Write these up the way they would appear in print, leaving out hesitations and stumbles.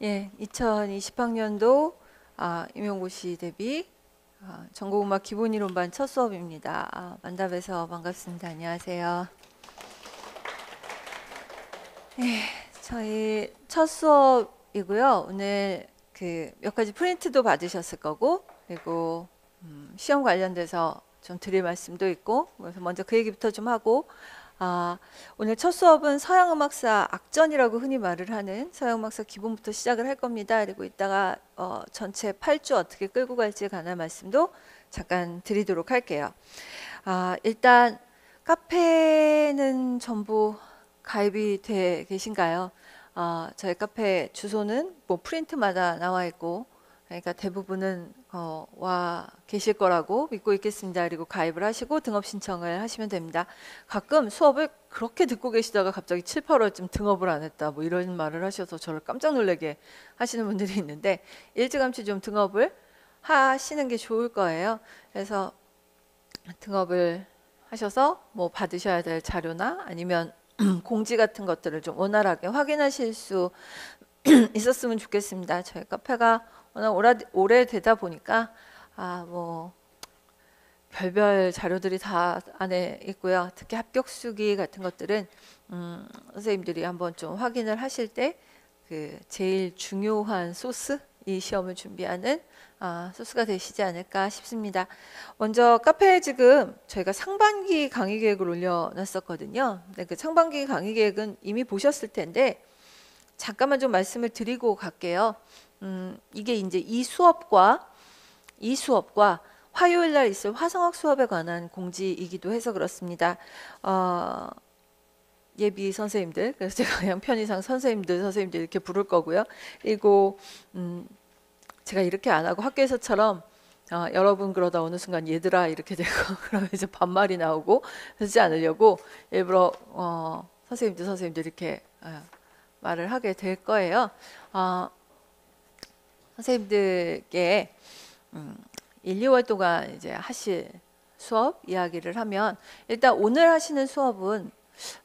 예, 2020학년도 임용고시 대비 전국음악 기본이론반 첫 수업입니다. 만나뵈서 반갑습니다. 안녕하세요. 예, 저희 첫 수업이고요. 오늘 몇 가지 프린트도 받으셨을 거고, 그리고 시험 관련돼서 좀 드릴 말씀도 있고, 그래서 먼저 그 얘기부터 좀 하고, 오늘 첫 수업은 서양음악사 악전이라고 흔히 말을 하는 서양음악사 기본부터 시작을 할 겁니다. 그리고 이따가 전체 8주 어떻게 끌고 갈지에 관한 말씀도 잠깐 드리도록 할게요. 일단 카페는 전부 가입이 돼 계신가요? 저희 카페 주소는 뭐 프린트마다 나와 있고, 그러니까 대부분은 와 계실 거라고 믿고 있겠습니다. 그리고 가입을 하시고 등업 신청을 하시면 됩니다. 가끔 수업을 그렇게 듣고 계시다가 갑자기 7, 8월쯤 등업을 안 했다 뭐 이런 말을 하셔서 저를 깜짝 놀라게 하시는 분들이 있는데, 일찌감치 좀 등업을 하시는 게 좋을 거예요. 그래서 등업을 하셔서 뭐 받으셔야 될 자료나 아니면 공지 같은 것들을 좀 원활하게 확인하실 수 있었으면 좋겠습니다. 저희 카페가 워낙 오래되다 보니까 뭐 별별 자료들이 다 안에 있고요. 특히 합격수기 같은 것들은 선생님들이 한번 좀 확인을 하실 때 그 제일 중요한 소스, 이 시험을 준비하는 소스가 되시지 않을까 싶습니다. 먼저 카페에 지금 저희가 상반기 강의 계획을 올려놨었거든요. 근데 그 상반기 강의 계획은 이미 보셨을 텐데 잠깐만 좀 말씀을 드리고 갈게요. 이게 이제 이 수업과 화요일 날 있을 화성학 수업에 관한 공지이기도 해서 그렇습니다. 예비 선생님들, 그래서 제가 그냥 편의상 선생님들 이렇게 부를 거고요. 그리고 제가 이렇게 안 하고 학교에서처럼 여러분 그러다 어느 순간 얘들아 이렇게 되고 그러면 이제 반말이 나오고 그러지 않으려고 일부러 선생님들 이렇게 말을 하게 될 거예요. 선생님들께 1, 2월 동안 이제 하실 수업 이야기를 하면, 일단 오늘 하시는 수업은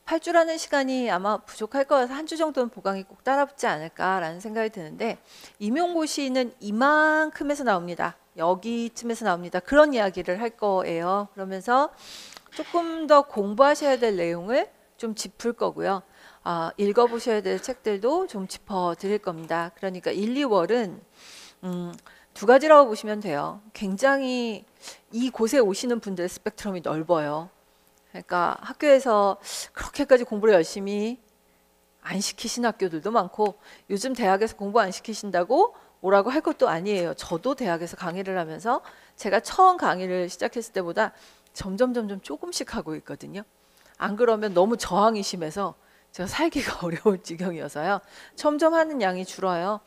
8주라는 시간이 아마 부족할 거라서 한 주 정도는 보강이 꼭 따라붙지 않을까라는 생각이 드는데, 임용고시는 이만큼에서 나옵니다. 여기쯤에서 나옵니다. 그런 이야기를 할 거예요. 그러면서 조금 더 공부하셔야 될 내용을 좀 짚을 거고요. 읽어보셔야 될 책들도 좀 짚어드릴 겁니다. 그러니까 1, 2월은 두 가지라고 보시면 돼요. 굉장히 이곳에 오시는 분들의 스펙트럼이 넓어요. 그러니까 학교에서 그렇게까지 공부를 열심히 안 시키신 학교들도 많고, 요즘 대학에서 공부 안 시키신다고 뭐라고 할 것도 아니에요. 저도 대학에서 강의를 하면서 제가 처음 강의를 시작했을 때보다 점점 조금씩 하고 있거든요. 안 그러면 너무 저항이 심해서 제가 살기가 어려울 지경이어서요. 점점 하는 양이 줄어요.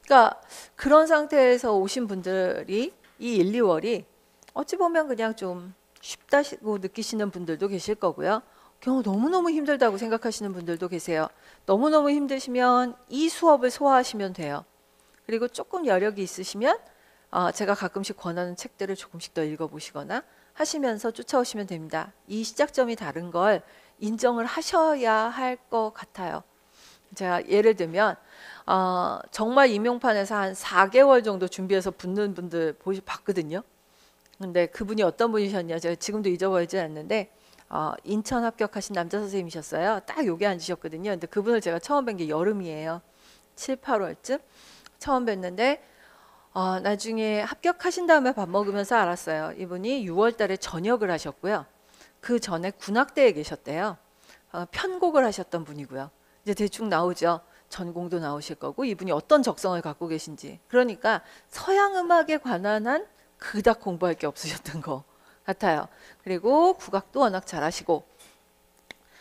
그러니까 그런 상태에서 오신 분들이 이 1, 2월이 어찌 보면 그냥 좀 쉽다고 느끼시는 분들도 계실 거고요. 너무너무 힘들다고 생각하시는 분들도 계세요. 너무너무 힘드시면 이 수업을 소화하시면 돼요. 그리고 조금 여력이 있으시면 제가 가끔씩 권하는 책들을 조금씩 더 읽어보시거나 하시면서 쫓아오시면 됩니다. 이 시작점이 다른 걸 인정을 하셔야 할 것 같아요. 제가 예를 들면 정말 임용판에서 한 4개월 정도 준비해서 붙는 분들 봤거든요. 근데 그분이 어떤 분이셨냐, 제가 지금도 잊어버리지 않는데 인천 합격하신 남자 선생님이셨어요. 딱 여기 앉으셨거든요. 근데 그분을 제가 처음 뵌 게 여름이에요. 7, 8월쯤 처음 뵀는데 나중에 합격하신 다음에 밥 먹으면서 알았어요. 이분이 6월 달에 전역을 하셨고요. 그 전에 군악대에 계셨대요. 편곡을 하셨던 분이고요. 이제 대충 나오죠. 전공도 나오실 거고 이분이 어떤 적성을 갖고 계신지. 그러니까 서양 음악에 관한 한 그닥 공부할 게 없으셨던 것 같아요. 그리고 국악도 워낙 잘하시고,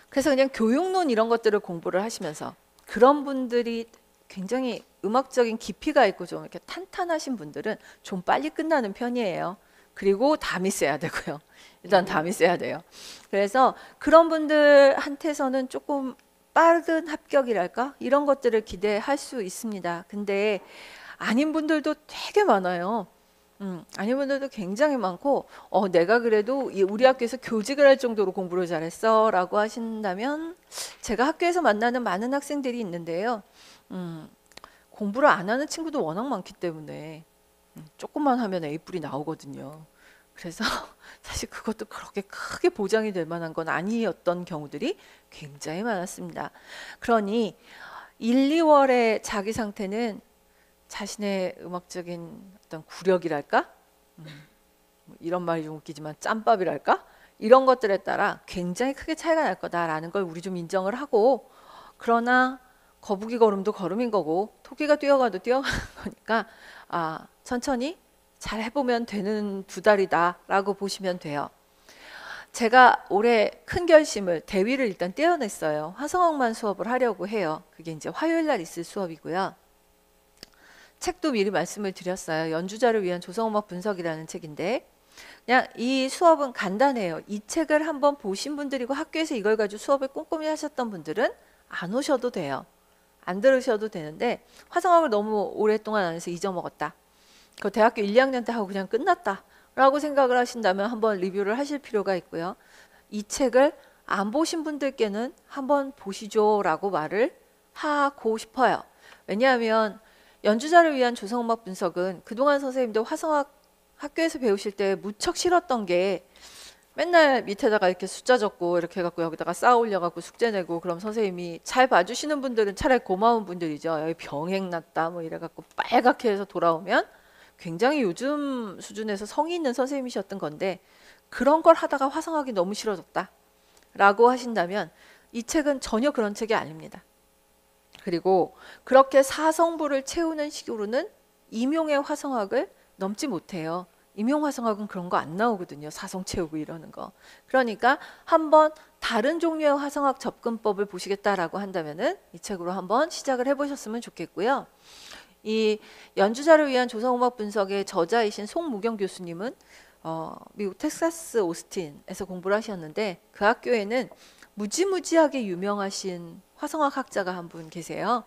그래서 그냥 교육론 이런 것들을 공부를 하시면서, 그런 분들이 굉장히 음악적인 깊이가 있고 좀 이렇게 탄탄하신 분들은 좀 빨리 끝나는 편이에요. 그리고 담이 세야 되고요. 일단 담이 세야 돼요. 그래서 그런 분들한테서는 조금 빠른 합격이랄까? 이런 것들을 기대할 수 있습니다. 근데 아닌 분들도 되게 많아요. 아닌 분들도 굉장히 많고, 내가 그래도 우리 학교에서 교직을 할 정도로 공부를 잘했어 라고 하신다면, 제가 학교에서 만나는 많은 학생들이 있는데요. 공부를 안 하는 친구도 워낙 많기 때문에 조금만 하면 A뿔이 나오거든요. 그래서 사실 그것도 그렇게 크게 보장이 될 만한 건 아니었던 경우들이 굉장히 많았습니다. 그러니 1, 2월의 자기 상태는 자신의 음악적인 어떤 구력이랄까? 이런 말이 좀 웃기지만 짬밥이랄까? 이런 것들에 따라 굉장히 크게 차이가 날 거다라는 걸 우리 좀 인정을 하고, 그러나 거북이 걸음도 걸음인 거고 토끼가 뛰어가도 뛰어가는 거니까 천천히 잘 해보면 되는 두 달이다라고 보시면 돼요. 제가 올해 큰 결심을 대위를 일단 떼어냈어요. 화성학만 수업을 하려고 해요. 그게 이제 화요일 날 있을 수업이고요. 책도 미리 말씀을 드렸어요. 연주자를 위한 조성음악 분석이라는 책인데, 그냥 이 수업은 간단해요. 이 책을 한번 보신 분들이고 학교에서 이걸 가지고 수업을 꼼꼼히 하셨던 분들은 안 오셔도 돼요. 안 들으셔도 되는데, 화성학을 너무 오랫동안 안 해서 잊어먹었다, 그 대학교 1, 2학년 때 하고 그냥 끝났다 라고 생각을 하신다면 한번 리뷰를 하실 필요가 있고요. 이 책을 안 보신 분들께는 한번 보시죠 라고 말을 하고 싶어요. 왜냐하면 연주자를 위한 조성음악 분석은 그동안 선생님들 화성학 학교에서 배우실 때 무척 싫었던 게, 맨날 밑에다가 이렇게 숫자 적고 이렇게 해갖고 여기다가 쌓아 올려갖고 숙제 내고, 그럼 선생님이 잘 봐주시는 분들은 차라리 고마운 분들이죠. 여기 병행 났다 뭐 이래갖고 빨갛게 해서 돌아오면 굉장히 요즘 수준에서 성의 있는 선생님이셨던 건데, 그런 걸 하다가 화성학이 너무 싫어졌다 라고 하신다면 이 책은 전혀 그런 책이 아닙니다. 그리고 그렇게 사성부를 채우는 식으로는 임용의 화성학을 넘지 못해요. 임용 화성학은 그런 거 안 나오거든요. 사성 채우고 이러는 거. 그러니까 한번 다른 종류의 화성학 접근법을 보시겠다라고 한다면은 이 책으로 한번 시작을 해보셨으면 좋겠고요. 이 연주자를 위한 조성음악 분석의 저자이신 송무경 교수님은 미국 텍사스 오스틴에서 공부를 하셨는데, 그 학교에는 무지무지하게 유명하신 화성학 학자가 한 분 계세요.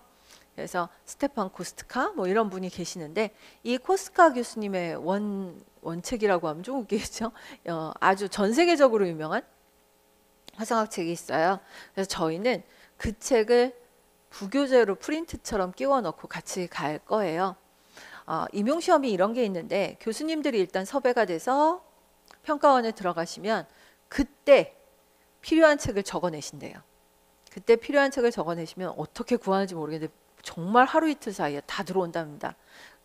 그래서 스테판 코스트카 뭐 이런 분이 계시는데, 이 코스트카 교수님의 원책이라고 하면 좀 웃기겠죠. 아주 전 세계적으로 유명한 화성학 책이 있어요. 그래서 저희는 그 책을 부교재로 프린트처럼 끼워 넣고 같이 갈 거예요. 임용시험이 이런 게 있는데, 교수님들이 일단 섭외가 돼서 평가원에 들어가시면 그때 필요한 책을 적어내신대요. 그때 필요한 책을 적어내시면 어떻게 구하는지 모르겠는데 정말 하루 이틀 사이에 다 들어온답니다.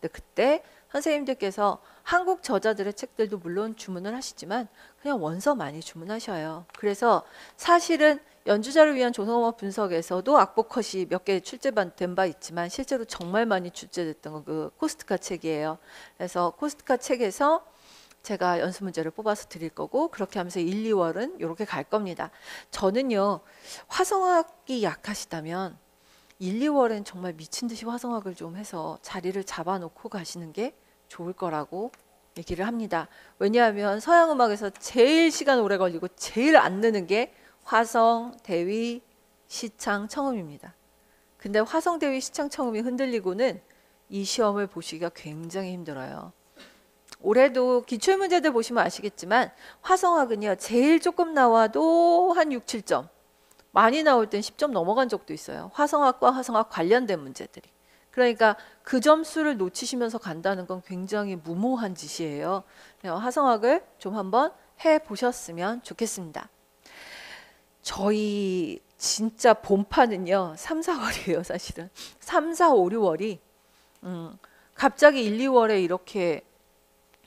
근데 그때 선생님들께서 한국 저자들의 책들도 물론 주문을 하시지만 그냥 원서 많이 주문하셔요. 그래서 사실은 연주자를 위한 조성음악 분석에서도 악보 컷이 몇 개 출제된 바 있지만 실제로 정말 많이 출제됐던 건 그 코스트카 책이에요. 그래서 코스트카 책에서 제가 연습 문제를 뽑아서 드릴 거고, 그렇게 하면서 1, 2월은 이렇게 갈 겁니다. 저는요, 화성학이 약하시다면 1, 2월엔 정말 미친 듯이 화성학을 좀 해서 자리를 잡아놓고 가시는 게 좋을 거라고 얘기를 합니다. 왜냐하면 서양 음악에서 제일 시간 오래 걸리고 제일 안 느는 게 화성, 대위, 시창, 청음입니다. 근데 화성, 대위, 시창, 청음이 흔들리고는 이 시험을 보시기가 굉장히 힘들어요. 올해도 기출문제들 보시면 아시겠지만 화성학은요, 제일 조금 나와도 한 6, 7점, 많이 나올 땐 10점 넘어간 적도 있어요. 화성학과 화성학 관련된 문제들이. 그러니까 그 점수를 놓치시면서 간다는 건 굉장히 무모한 짓이에요. 화성학을 좀 한번 해보셨으면 좋겠습니다. 저희 진짜 본판은요 3, 4월이에요. 사실은 3, 4, 5, 6월이 갑자기 1, 2월에 이렇게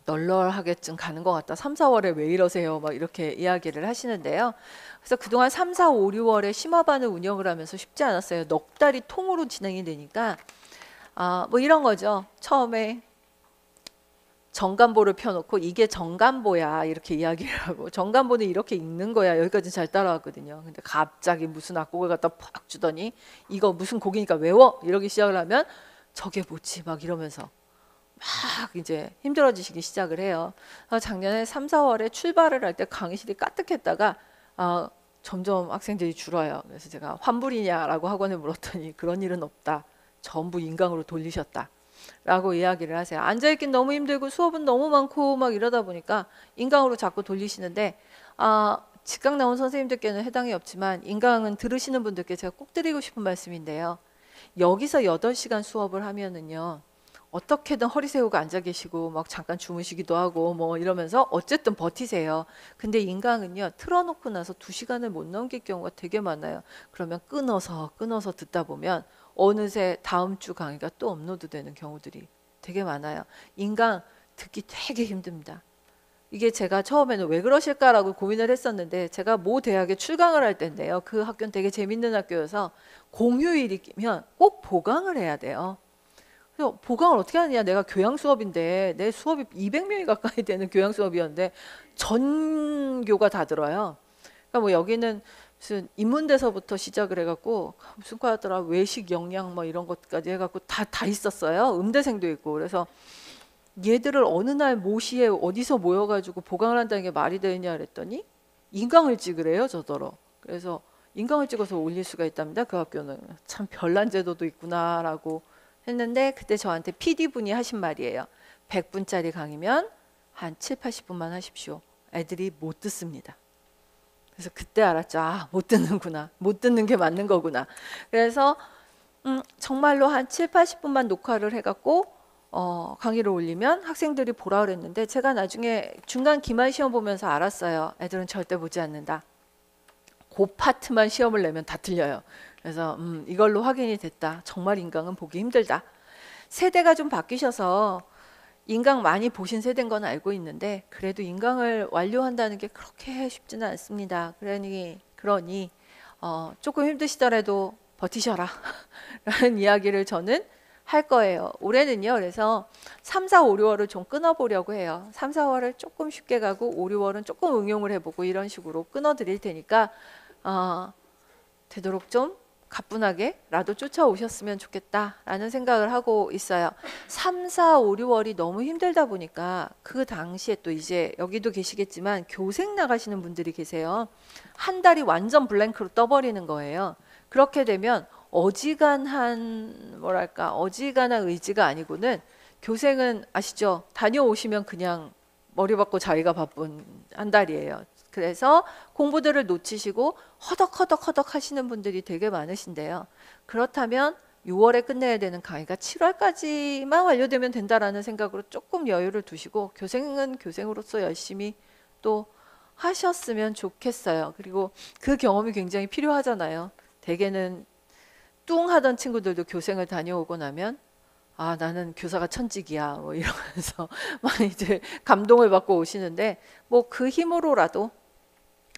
널널하게쯤 가는 것 같다. 3, 4월에 왜 이러세요? 막 이렇게 이야기를 하시는데요. 그래서 그동안 3, 4, 5, 6월에 심화반을 운영을 하면서 쉽지 않았어요. 넉 달이 통으로 진행이 되니까 뭐 이런 거죠. 처음에 정간보를 펴놓고 이게 정간보야 이렇게 이야기를 하고, 정간보는 이렇게 읽는 거야, 여기까지 잘 따라왔거든요. 근데 갑자기 무슨 악곡을 갖다 팍 주더니 이거 무슨 곡이니까 외워 이러기 시작을 하면 저게 뭐지 막 이러면서 막 이제 힘들어지시기 시작을 해요. 작년에 3, 4월에 출발을 할 때 강의실이 까뜩했다가 점점 학생들이 줄어요. 그래서 제가 환불이냐라고 학원에 물었더니 그런 일은 없다, 전부 인강으로 돌리셨다 라고 이야기를 하세요. 앉아있긴 너무 힘들고 수업은 너무 많고 막 이러다 보니까 인강으로 자꾸 돌리시는데, 직강 나온 선생님들께는 해당이 없지만 인강은 들으시는 분들께 제가 꼭 드리고 싶은 말씀인데요. 여기서 8시간 수업을 하면은요. 어떻게든 허리 세우고 앉아 계시고 막 잠깐 주무시기도 하고 뭐 이러면서 어쨌든 버티세요. 근데 인강은요. 틀어놓고 나서 2시간을 못 넘길 경우가 되게 많아요. 그러면 끊어서 듣다 보면 어느새 다음 주 강의가 또 업로드 되는 경우들이 되게 많아요. 인강 듣기 되게 힘듭니다. 이게 제가 처음에는 왜 그러실까라고 고민을 했었는데 제가 모 대학에 출강을 할 때인데요. 그 학교는 되게 재밌는 학교여서 공휴일이면 꼭 보강을 해야 돼요. 그래서 보강을 어떻게 하느냐. 내가 교양 수업인데 내 수업이 200명이 가까이 되는 교양 수업이었는데 전교가 다 들어요. 그러니까 뭐 여기는 무슨 인문대서부터 시작을 해갖고 무슨 과더라 외식 영양 뭐 이런 것까지 해갖고 다 있었어요. 음대생도 있고. 그래서 얘들을 어느 날 모시에 어디서 모여가지고 보강을 한다는 게 말이 되느냐 그랬더니 인강을 찍으래요 저더러. 그래서 인강을 찍어서 올릴 수가 있답니다. 그 학교는 참 별난 제도도 있구나라고 했는데 그때 저한테 PD분이 하신 말이에요. 100분짜리 강의면 한 7, 80분만 하십시오. 애들이 못 듣습니다. 그래서 그때 알았죠. 아, 못 듣는구나. 못 듣는 게 맞는 거구나. 그래서 정말로 한 7, 80분만 녹화를 해갖고 강의를 올리면 학생들이 보라 그랬는데 제가 나중에 중간 기말 시험 보면서 알았어요. 애들은 절대 보지 않는다. 그 파트만 시험을 내면 다 틀려요. 그래서 이걸로 확인이 됐다. 정말 인강은 보기 힘들다. 세대가 좀 바뀌셔서 인강 많이 보신 세대인 건 알고 있는데 그래도 인강을 완료한다는 게 그렇게 쉽지는 않습니다. 그러니 조금 힘드시더라도 버티셔라 라는 이야기를 저는 할 거예요. 올해는요. 그래서 3, 4, 5, 6월을 좀 끊어보려고 해요. 3, 4월을 조금 쉽게 가고 5, 6월은 조금 응용을 해보고 이런 식으로 끊어드릴 테니까 되도록 좀 가뿐하게라도 쫓아오셨으면 좋겠다라는 생각을 하고 있어요. 3, 4, 5, 6월이 너무 힘들다 보니까 그 당시에 또 이제 여기도 계시겠지만 교생 나가시는 분들이 계세요. 한 달이 완전 블랭크로 떠버리는 거예요. 그렇게 되면 어지간한 의지가 아니고는 교생은 아시죠? 다녀오시면 그냥 머리 받고 자기가 바쁜 한 달이에요. 그래서 공부들을 놓치시고 허덕허덕 하시는 분들이 되게 많으신데요. 그렇다면 6월에 끝내야 되는 강의가 7월까지만 완료되면 된다라는 생각으로 조금 여유를 두시고 교생은 교생으로서 열심히 또 하셨으면 좋겠어요. 그리고 그 경험이 굉장히 필요하잖아요. 대개는 뚱 하던 친구들도 교생을 다녀오고 나면 아 나는 교사가 천직이야 뭐 이러면서 막 이제 감동을 받고 오시는데 뭐 그 힘으로라도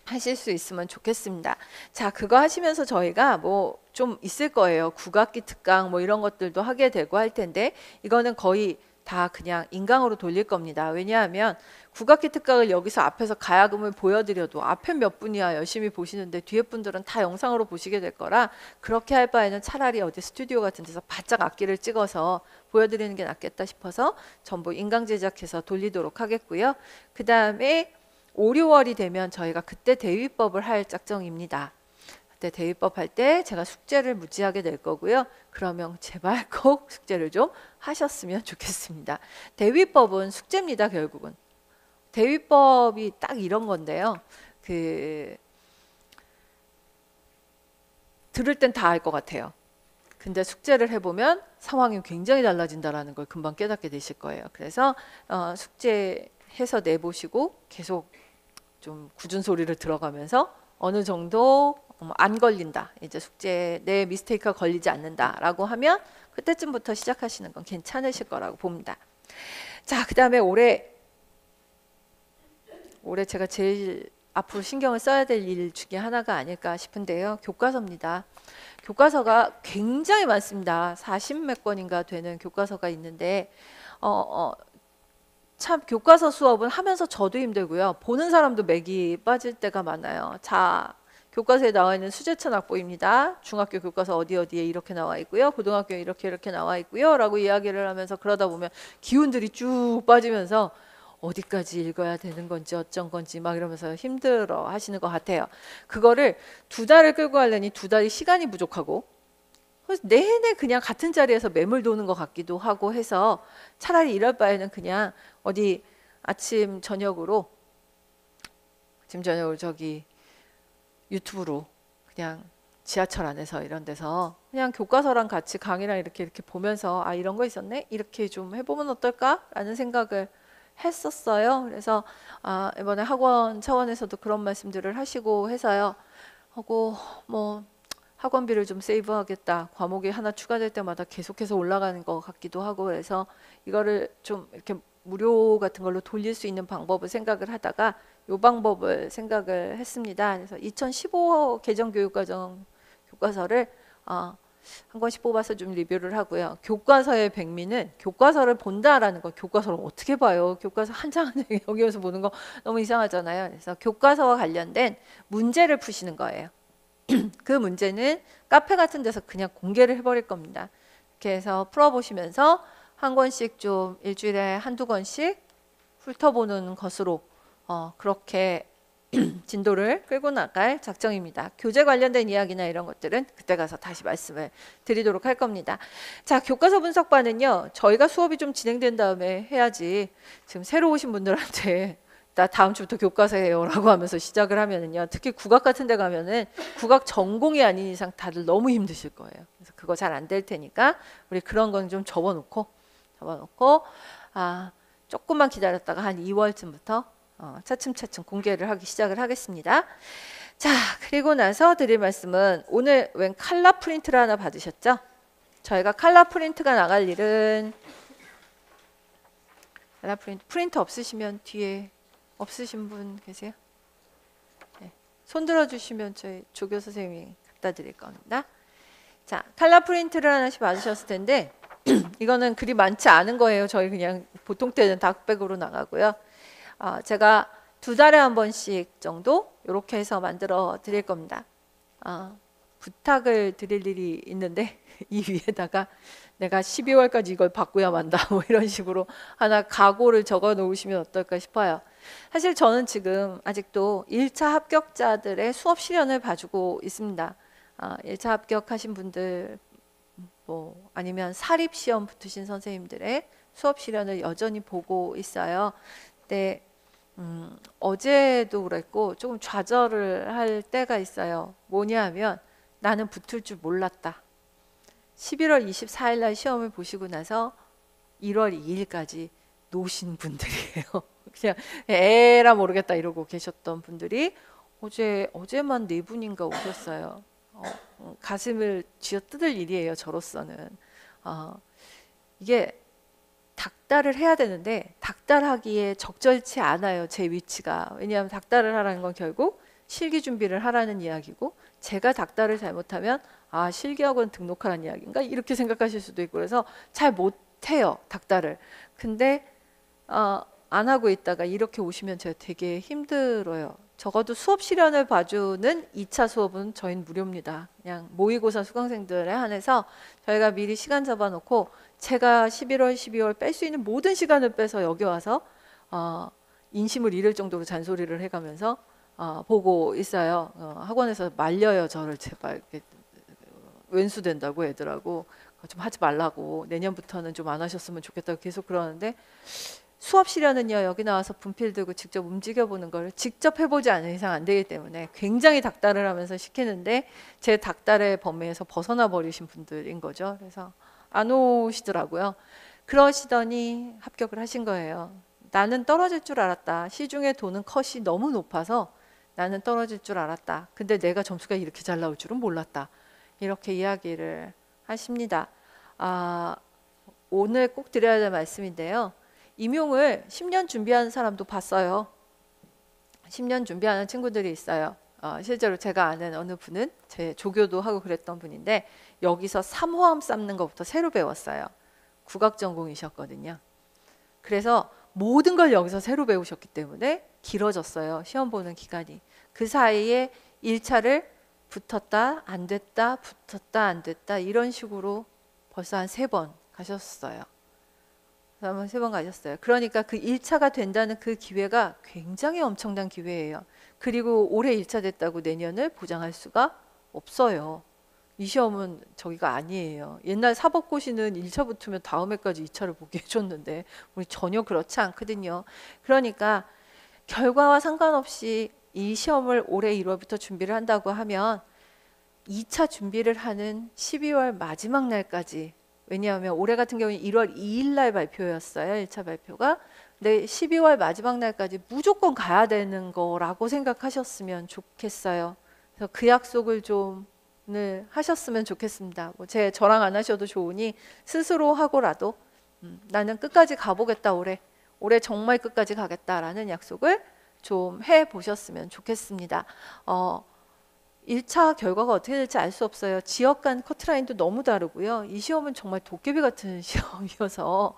하실 수 있으면 좋겠습니다. 자, 그거 하시면서 저희가 뭐 좀 있을 거예요. 국악기 특강 뭐 이런 것들도 하게 되고 할 텐데 이거는 거의 다 그냥 인강으로 돌릴 겁니다. 왜냐하면 국악기 특강을 여기서 앞에서 가야금을 보여드려도 앞에 몇 분이야 열심히 보시는데 뒤에 분들은 다 영상으로 보시게 될 거라 그렇게 할 바에는 차라리 어디 스튜디오 같은 데서 바짝 악기를 찍어서 보여드리는 게 낫겠다 싶어서 전부 인강 제작해서 돌리도록 하겠고요. 그 다음에 5, 6월이 되면 저희가 그때 대위법을 할 작정입니다. 그때 대위법 할 때 제가 숙제를 무지하게 낼 거고요. 그러면 제발 꼭 숙제를 좀 하셨으면 좋겠습니다. 대위법은 숙제입니다. 결국은. 대위법이 딱 이런 건데요. 들을 땐 다 알 것 같아요. 근데 숙제를 해보면 상황이 굉장히 달라진다는 걸 금방 깨닫게 되실 거예요. 그래서 숙제해서 내보시고 계속 좀 굳은 소리를 들어가면서 어느 정도 안 걸린다. 이제 숙제 내 미스테이크가 걸리지 않는다라고 하면 그때쯤부터 시작하시는 건 괜찮으실 거라고 봅니다. 자, 그다음에 올해 제가 제일 앞으로 신경을 써야 될 일 중에 하나가 아닐까 싶은데요. 교과서입니다. 교과서가 굉장히 많습니다. 40몇 권인가 되는 교과서가 있는데 참 교과서 수업은 하면서 저도 힘들고요. 보는 사람도 맥이 빠질 때가 많아요. 자, 교과서에 나와 있는 수제천 악보입니다. 중학교 교과서 어디에 이렇게 나와 있고요. 고등학교에 이렇게 나와 있고요. 라고 이야기를 하면서 그러다 보면 기운들이 쭉 빠지면서 어디까지 읽어야 되는 건지 어쩐 건지 막 이러면서 힘들어 하시는 것 같아요. 그거를 2달을 끌고 하려니 2달이 시간이 부족하고 그래서 내내 그냥 같은 자리에서 매물 도는 것 같기도 하고 해서 차라리 이럴 바에는 그냥 어디 아침 저녁으로 저기 유튜브로 그냥 지하철 안에서 이런 데서 그냥 교과서랑 같이 강의랑 이렇게 보면서 아 이런 거 있었네 이렇게 좀 해보면 어떨까라는 생각을 했었어요. 그래서 이번에 학원 차원에서도 그런 말씀들을 하시고 해서요. 하고 뭐 학원비를 좀 세이브하겠다. 과목이 하나 추가될 때마다 계속해서 올라가는 것 같기도 하고 그래서 이거를 좀 이렇게 무료 같은 걸로 돌릴 수 있는 방법을 생각을 하다가 요 방법을 생각을 했습니다. 그래서 2015 개정교육과정 교과서를 한 권씩 뽑아서 좀 리뷰를 하고요. 교과서의 백미는 교과서를 본다라는 거 교과서를 어떻게 봐요? 교과서 한 장 한 장 여기서 보는 거 너무 이상하잖아요. 그래서 교과서와 관련된 문제를 푸시는 거예요. 그 문제는 카페 같은 데서 그냥 공개를 해버릴 겁니다. 이렇게 해서 풀어보시면서 한 권씩 좀 일주일에 한두 권씩 훑어보는 것으로 그렇게 진도를 끌고 나갈 작정입니다. 교재 관련된 이야기나 이런 것들은 그때 가서 다시 말씀을 드리도록 할 겁니다. 자, 교과서 분석반은요. 저희가 수업이 좀 진행된 다음에 해야지 지금 새로 오신 분들한테 나 다음 주부터 교과서예요 라고 하면서 시작을 하면은요. 특히 국악 같은 데 가면은 국악 전공이 아닌 이상 다들 너무 힘드실 거예요. 그래서 그거 잘 안 될 테니까 우리 그런 건 좀 접어놓고 조금만 기다렸다가 한 2월쯤부터 차츰차츰 공개를 하기 시작을 하겠습니다. 자, 그리고 나서 드릴 말씀은 오늘 웬 칼라 프린트를 하나 받으셨죠? 저희가 칼라 프린트가 나갈 일은 칼라 프린트 없으시면 뒤에 없으신 분 계세요? 네. 손 들어주시면 저희 조교 선생님이 갖다 드릴 겁니다. 자, 칼라 프린트를 하나씩 받으셨을 텐데 이거는 그리 많지 않은 거예요. 저희 그냥 보통 때는 닥백으로 나가고요. 제가 2달에 한 번씩 정도 이렇게 해서 만들어 드릴 겁니다. 부탁을 드릴 일이 있는데 이 위에다가 내가 12월까지 이걸 받고야 만다 뭐 이런 식으로 하나 각오를 적어 놓으시면 어떨까 싶어요. 사실 저는 지금 아직도 1차 합격자들의 수업 실현을 봐주고 있습니다. 1차 합격하신 분들 뭐 아니면 사립시험 붙으신 선생님들의 수업 실현을 여전히 보고 있어요. 근데 어제도 그랬고 조금 좌절을 할 때가 있어요. 뭐냐 하면 나는 붙을 줄 몰랐다. 11월 24일 날 시험을 보시고 나서 1월 2일까지 노신 분들이에요. 그냥 에라 모르겠다 이러고 계셨던 분들이 어제만 4분인가 오셨어요. 가슴을 쥐어뜯을 일이에요. 저로서는 이게 닥달을 해야 되는데 닥달하기에 적절치 않아요. 제 위치가. 왜냐하면 닥달을 하라는 건 결국 실기 준비를 하라는 이야기고 제가 닥달을 잘못하면 실기학원 등록하라는 이야기인가 이렇게 생각하실 수도 있고 그래서 잘 못해요. 닥달을. 근데 안 하고 있다가 이렇게 오시면 제가 되게 힘들어요. 적어도 수업 실현을 봐주는 2차 수업은 저희는 무료입니다. 그냥 모의고사 수강생들에 한해서 저희가 미리 시간 잡아놓고 제가 11월, 12월 뺄 수 있는 모든 시간을 빼서 여기 와서 인심을 잃을 정도로 잔소리를 해가면서 보고 있어요. 학원에서 말려요. 저를 제발 왼수 된다고 애들하고 좀 하지 말라고 내년부터는 좀 안 하셨으면 좋겠다고 계속 그러는데 수업 실현은요 여기 나와서 분필 들고 직접 움직여보는 걸 직접 해보지 않은 이상 안 되기 때문에 굉장히 닥달을 하면서 시키는데 제 닥달의 범위에서 벗어나 버리신 분들인 거죠. 그래서 안 오시더라고요. 그러시더니 합격을 하신 거예요. 나는 떨어질 줄 알았다. 시중에 도는 컷이 너무 높아서 나는 떨어질 줄 알았다. 근데 내가 점수가 이렇게 잘 나올 줄은 몰랐다. 이렇게 이야기를 하십니다. 오늘 꼭 드려야 될 말씀인데요. 임용을 10년 준비하는 사람도 봤어요. 10년 준비하는 친구들이 있어요. 실제로 제가 아는 어느 분은 제 조교도 하고 그랬던 분인데 여기서 삼호함 쌓는 것부터 새로 배웠어요. 국악 전공이셨거든요. 그래서 모든 걸 여기서 새로 배우셨기 때문에 길어졌어요. 시험 보는 기간이. 그 사이에 1차를 붙었다 안 됐다 붙었다 안 됐다 이런 식으로 벌써 한 3번 가셨어요. 한번 3번 가셨어요. 그러니까 그 1차가 된다는 그 기회가 굉장히 엄청난 기회예요. 그리고 올해 1차 됐다고 내년을 보장할 수가 없어요. 이 시험은 저기가 아니에요. 옛날 사법고시는 1차 붙으면 다음 해까지 2차를 보게 해줬는데 우리 전혀 그렇지 않거든요. 그러니까 결과와 상관없이 이 시험을 올해 1월부터 준비를 한다고 하면 2차 준비를 하는 12월 마지막 날까지, 왜냐하면 올해 같은 경우는 1월 2일 날 발표였어요. 1차 발표가. 근데 12월 마지막 날까지 무조건 가야 되는 거라고 생각하셨으면 좋겠어요. 그래서 그 약속을 좀 하셨으면 좋겠습니다. 뭐 저랑 안 하셔도 좋으니 스스로 하고라도 나는 끝까지 가보겠다. 올해 정말 끝까지 가겠다라는 약속을 좀 해보셨으면 좋겠습니다. 1차 결과가 어떻게 될지 알 수 없어요. 지역 간 커트라인도 너무 다르고요. 이 시험은 정말 도깨비 같은 시험이어서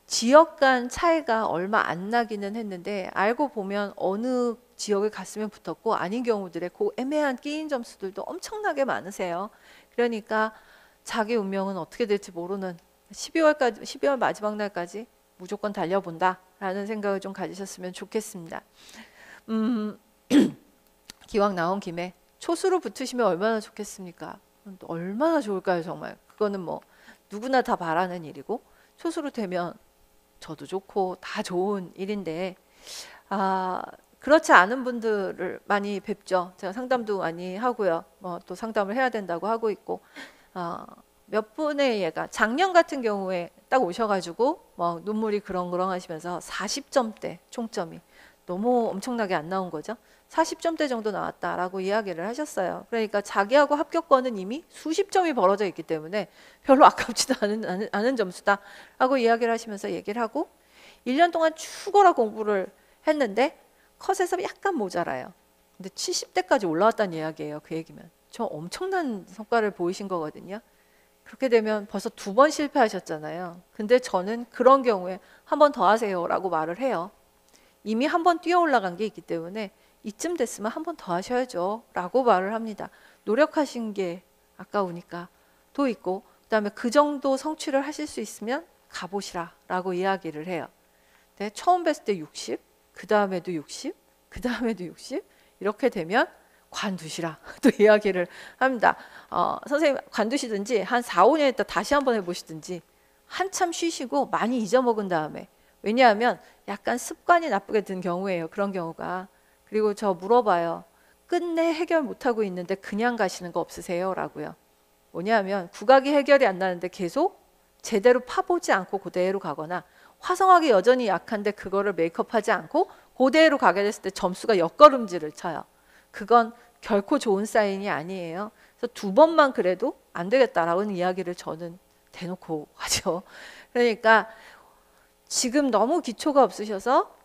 지역 간 차이가 얼마 안 나기는 했는데 알고 보면 어느 지역에 갔으면 붙었고 아닌 경우들의 그 애매한 끼인 점수들도 엄청나게 많으세요. 그러니까 자기 운명은 어떻게 될지 모르는 12월 마지막 날까지 무조건 달려본다라는 생각을 좀 가지셨으면 좋겠습니다. 기왕 나온 김에 초수로 붙으시면 얼마나 좋겠습니까? 얼마나 좋을까요, 정말. 그거는 뭐 누구나 다 바라는 일이고 초수로 되면 저도 좋고 다 좋은 일인데 그렇지 않은 분들을 많이 뵙죠. 제가 상담도 많이 하고요. 또 상담을 해야 된다고 하고 있고 몇 분의 얘가 작년 같은 경우에 딱 오셔가지고 눈물이 그렁그렁 하시면서 40점대 총점이 너무 엄청나게 안 나온 거죠. 40점대 정도 나왔다라고 이야기를 하셨어요. 그러니까 자기하고 합격권은 이미 수십 점이 벌어져 있기 때문에 별로 아깝지도 않은 점수다라고 이야기를 하시면서 얘기를 하고 1년 동안 죽어라 공부를 했는데 컷에서 약간 모자라요. 근데 70대까지 올라왔다는 이야기예요. 그 얘기면. 저 엄청난 성과를 보이신 거거든요. 그렇게 되면 벌써 2번 실패하셨잖아요. 근데 저는 그런 경우에 한 번 더 하세요라고 말을 해요. 이미 한 번 뛰어 올라간 게 있기 때문에 이쯤 됐으면 한 번 더 하셔야죠 라고 말을 합니다. 노력하신 게 아까우니까 도 있고 그다음에 그 정도 성취를 하실 수 있으면 가보시라 라고 이야기를 해요. 네, 처음 뵀을 때 60, 그 다음에도 60, 그 다음에도 60 이렇게 되면 관두시라 또 이야기를 합니다. 선생님 관두시든지 한 4, 5년 있다 다시 한번 해보시든지 한참 쉬시고 많이 잊어먹은 다음에, 왜냐하면 약간 습관이 나쁘게 든 경우예요. 그런 경우가. 그리고 저 물어봐요. 끝내 해결 못하고 있는데 그냥 가시는 거 없으세요? 라고요. 뭐냐면 국악이 해결이 안 나는데 계속 제대로 파보지 않고 그대로 가거나 화성학이 여전히 약한데 그거를 메이크업하지 않고 그대로 가게 됐을 때 점수가 옆걸음질을 쳐요. 그건 결코 좋은 사인이 아니에요. 그래서 2번만 그래도 안 되겠다라는 이야기를 저는 대놓고 하죠. 그러니까 지금 너무 기초가 없으셔서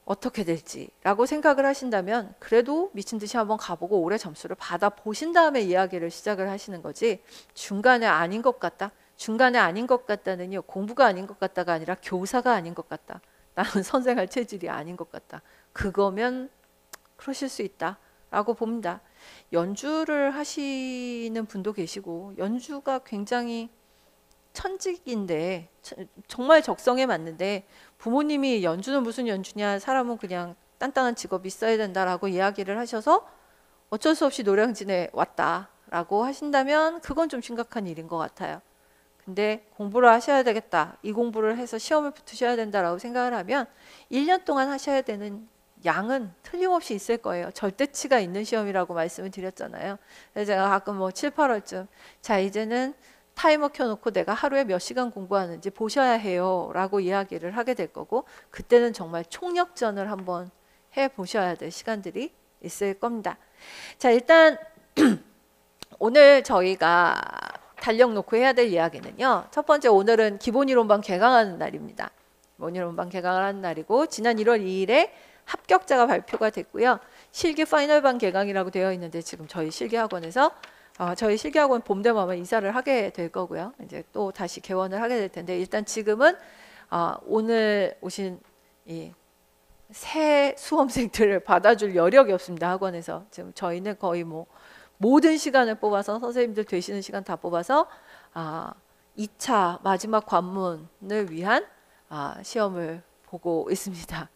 어떻게 될지라고 생각을 하신다면 그래도 미친 듯이 한번 가보고 올해 점수를 받아 보신 다음에 이야기를 시작을 하시는 거지, 중간에 아닌 것 같다. 중간에 아닌 것 같다는요, 공부가 아닌 것 같다가 아니라 교사가 아닌 것 같다. 나는 선생할 체질이 아닌 것 같다. 그거면 그러실 수 있다라고 봅니다. 연주를 하시는 분도 계시고 연주가 굉장히 천직인데 정말 적성에 맞는데 부모님이 연주는 무슨 연주냐, 사람은 그냥 단단한 직업이 있어야 된다라고 이야기를 하셔서 어쩔 수 없이 노량진에 왔다라고 하신다면 그건 좀 심각한 일인 것 같아요. 근데 공부를 하셔야 되겠다, 이 공부를 해서 시험을 붙으셔야 된다라고 생각을 하면 1년 동안 하셔야 되는 양은 틀림없이 있을 거예요. 절대치가 있는 시험이라고 말씀을 드렸잖아요. 그래서 제가 가끔 7, 8월쯤 자 이제는 타이머 켜놓고 내가 하루에 몇 시간 공부하는지 보셔야 해요 라고 이야기를 하게 될 거고, 그때는 정말 총력전을 한번 해보셔야 될 시간들이 있을 겁니다. 자, 일단 오늘 저희가 달력 놓고 해야 될 이야기는요, 첫 번째, 오늘은 기본이론반 개강하는 날입니다. 기본이론반 개강을 하는 날이고 지난 1월 2일에 합격자가 발표가 됐고요. 실기 파이널반 개강이라고 되어 있는데 지금 저희 실기학원에서 저희 실기학원 봄 되면 아마 이사를 하게 될 거고요. 이제 또 다시 개원을 하게 될 텐데 일단 지금은 오늘 오신 이 새 수험생들을 받아줄 여력이 없습니다. 학원에서 지금 저희는 거의 모든 시간을 뽑아서 선생님들 되시는 시간 다 뽑아서 2차 마지막 관문을 위한 시험을 보고 있습니다.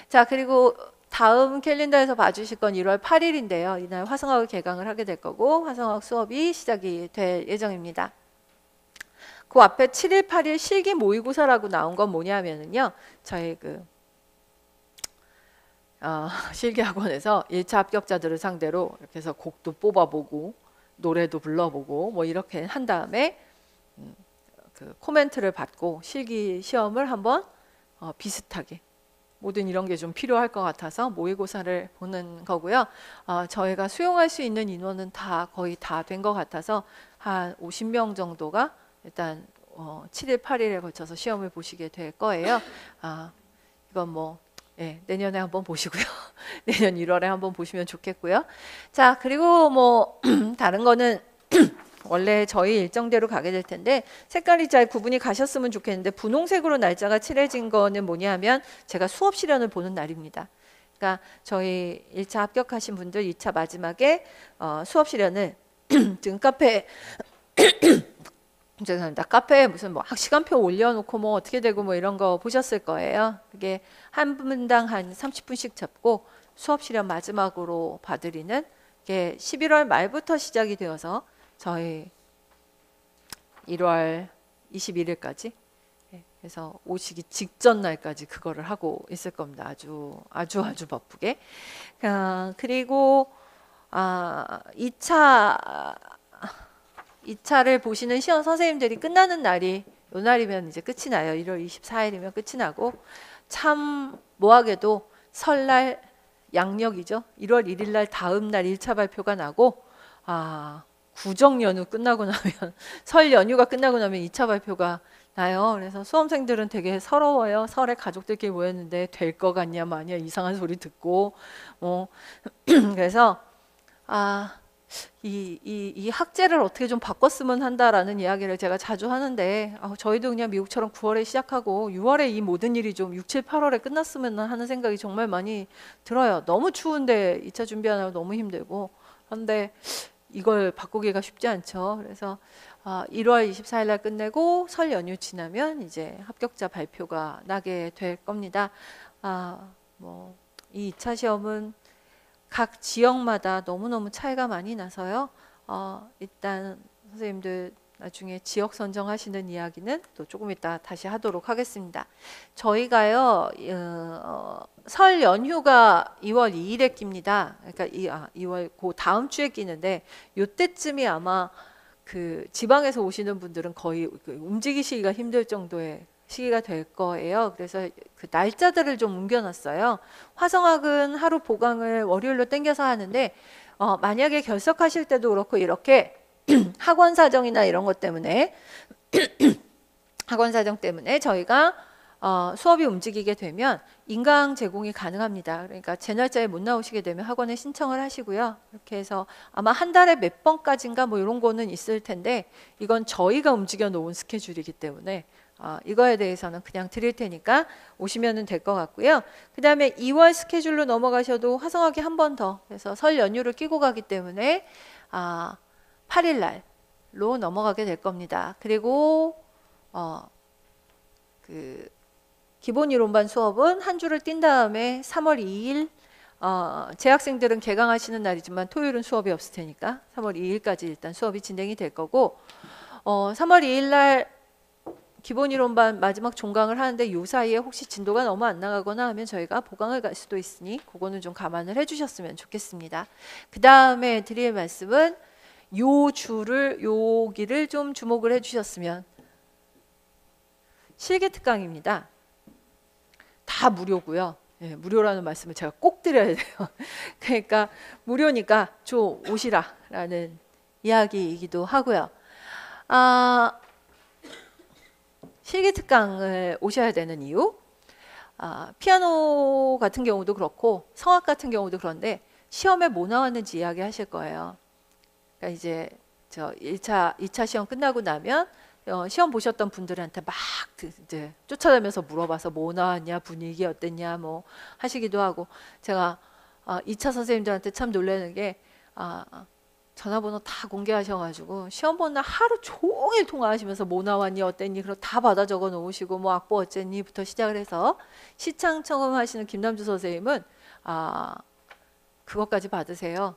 자, 그리고 다음 캘린더에서 봐주실 건 1월 8일인데요. 이날 화성학을 개강을 하게 될 거고 화성학 수업이 시작이 될 예정입니다. 그 앞에 7일, 8일 실기 모의고사라고 나온 건 뭐냐면요, 저희 실기학원에서 1차 합격자들을 상대로 이렇게 해서 곡도 뽑아보고 노래도 불러보고 뭐 이렇게 한 다음에 그 코멘트를 받고 실기 시험을 한번 비슷하게 모든 이런 게 좀 필요할 것 같아서 모의고사를 보는 거고요. 저희가 수용할 수 있는 인원은 다 거의 다 된 것 같아서 한 50명 정도가 일단 7일, 8일에 걸쳐서 시험을 보시게 될 거예요. 이건 뭐 내년에 한번 보시고요. 내년 1월에 한번 보시면 좋겠고요. 자, 그리고 뭐 다른 거는 원래 저희 일정대로 가게 될 텐데 색깔이 잘 구분이 가셨으면 좋겠는데 분홍색으로 날짜가 칠해진 거는 뭐냐면 제가 수업 실현을 보는 날입니다. 그러니까 저희 1차 합격하신 분들 2차 마지막에 수업 실현을 지금 카페 죄송합니다. 카페에 무슨 뭐 시간표 올려놓고 뭐 어떻게 되고 뭐 이런 거 보셨을 거예요. 그게 한 분당 한 30분씩 잡고 수업 실현 마지막으로 봐드리는 게 11월 말부터 시작이 되어서 저희 1월 21일까지 그래서 오시기 직전 날까지 그거를 하고 있을 겁니다. 아주 바쁘게. 그리고 2차를 보시는 시험 선생님들이 끝나는 날이 요 날이면 이제 끝이 나요. 1월 24일이면 끝이 나고 참 묘하게도 설날 양력이죠. 1월 1일 날 다음 날 1차 발표가 나고 구정 연휴 끝나고 나면 설 연휴가 끝나고 나면 2차 발표가 나요. 그래서 수험생들은 되게 서러워요. 설에 가족들끼리 모였는데 될 것 같냐 마냐 이상한 소리 듣고 뭐 그래서 이 학제를 어떻게 좀 바꿨으면 한다라는 이야기를 제가 자주 하는데 저희도 그냥 미국처럼 9월에 시작하고 6월에 이 모든 일이 좀 6, 7, 8월에 끝났으면 하는 생각이 정말 많이 들어요. 너무 추운데 2차 준비하느라 너무 힘들고 그런데 이걸 바꾸기가 쉽지 않죠. 그래서 1월 24일 날 끝내고 설 연휴 지나면 이제 합격자 발표가 나게 될 겁니다. 뭐 이 2차 시험은 각 지역마다 너무너무 차이가 많이 나서요. 일단 선생님들 나중에 지역 선정하시는 이야기는 또 조금 이따 다시 하도록 하겠습니다. 저희가요 설 연휴가 2월 2일에 낍니다. 그러니까 2월 그 다음 주에 끼는데 요때쯤이 아마 그 지방에서 오시는 분들은 거의 움직이시기가 힘들 정도의 시기가 될 거예요. 그래서 그 날짜들을 좀 옮겨놨어요. 화성학은 하루 보강을 월요일로 땡겨서 하는데 만약에 결석하실 때도 그렇고 이렇게 학원 사정이나 이런 것 때문에 학원 사정 때문에 저희가 수업이 움직이게 되면 인강 제공이 가능합니다. 그러니까 제 날짜에 못 나오시게 되면 학원에 신청을 하시고요. 이렇게 해서 아마 한 달에 몇 번까지인가 뭐 이런 거는 있을 텐데 이건 저희가 움직여 놓은 스케줄이기 때문에 이거에 대해서는 그냥 드릴 테니까 오시면 될 것 같고요. 그 다음에 2월 스케줄로 넘어가셔도 화성학이 한 번 더 그래서 설 연휴를 끼고 가기 때문에 8일 날로 넘어가게 될 겁니다. 그리고 그 기본 이론반 수업은 한 주를 뛴 다음에 3월 2일 재학생들은 개강하시는 날이지만 토요일은 수업이 없을 테니까 3월 2일까지 일단 수업이 진행이 될 거고 3월 2일 날 기본 이론반 마지막 종강을 하는데 요 사이에 혹시 진도가 너무 안 나가거나 하면 저희가 보강을 갈 수도 있으니 그거는 좀 감안을 해주셨으면 좋겠습니다. 그 다음에 드릴 말씀은 여기를 좀 주목을 해주셨으면 실기특강입니다. 다 무료고요. 무료라는 말씀을 제가 꼭 드려야 돼요. 그러니까 무료니까 오시라라는 이야기이기도 하고요. 실기특강을 오셔야 되는 이유 피아노 같은 경우도 그렇고 성악 같은 경우도 그런데 시험에 뭐 나왔는지 이야기하실 거예요. 그러니까 이제 2차 시험 끝나고 나면 시험 보셨던 분들한테 막 이제 쫓아다니면서 물어봐서 뭐 나왔냐 분위기 어땠냐 뭐 하시기도 하고 제가 2차 선생님들한테 참 놀라는 게 전화번호 다 공개하셔가지고 시험 보는 날 하루 종일 통화하시면서 뭐 나왔니 어땠니 그럼 다 받아 적어 놓으시고 뭐 악보 어쨌니부터 시작을 해서 시창 청음하시는 김남주 선생님은 그것까지 받으세요.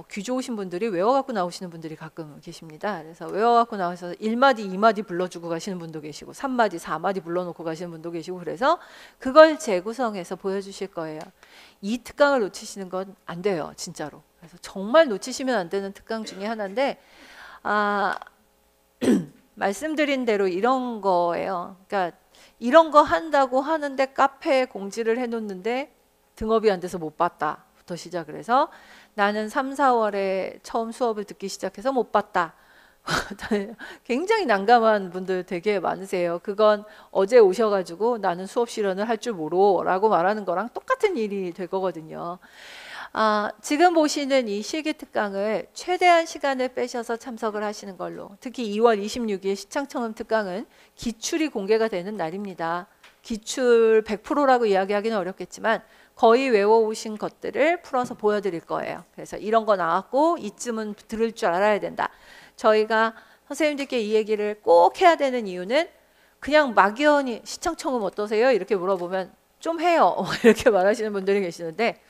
귀 좋으신 분들이 외워갖고 나오시는 분들이 가끔 계십니다. 그래서 외워갖고 나와서 1마디 2마디 불러주고 가시는 분도 계시고 3마디 4마디 불러놓고 가시는 분도 계시고 그래서 그걸 재구성해서 보여주실 거예요. 이 특강을 놓치시는 건 안 돼요. 진짜로. 그래서 정말 놓치시면 안 되는 특강 중에 하나인데 말씀드린 대로 이런 거예요. 그러니까 이런 거 한다고 하는데 카페에 공지를 해놓는데 등업이 안 돼서 못 봤다부터 시작을 해서 나는 3, 4월에 처음 수업을 듣기 시작해서 못 봤다. 굉장히 난감한 분들 되게 많으세요. 그건 어제 오셔가지고 나는 수업 실현을 할 줄 모르 라고 말하는 거랑 똑같은 일이 될 거거든요. 지금 보시는 이 실기 특강을 최대한 시간을 빼셔서 참석을 하시는 걸로, 특히 2월 26일 시창청음 특강은 기출이 공개가 되는 날입니다. 기출 100%라고 이야기하기는 어렵겠지만 거의 외워오신 것들을 풀어서 보여드릴 거예요. 그래서 이런 거 나왔고 이쯤은 들을 줄 알아야 된다. 저희가 선생님들께 이 얘기를 꼭 해야 되는 이유는 그냥 막연히 시창청음 어떠세요? 이렇게 물어보면 좀 해요. 이렇게 말하시는 분들이 계시는데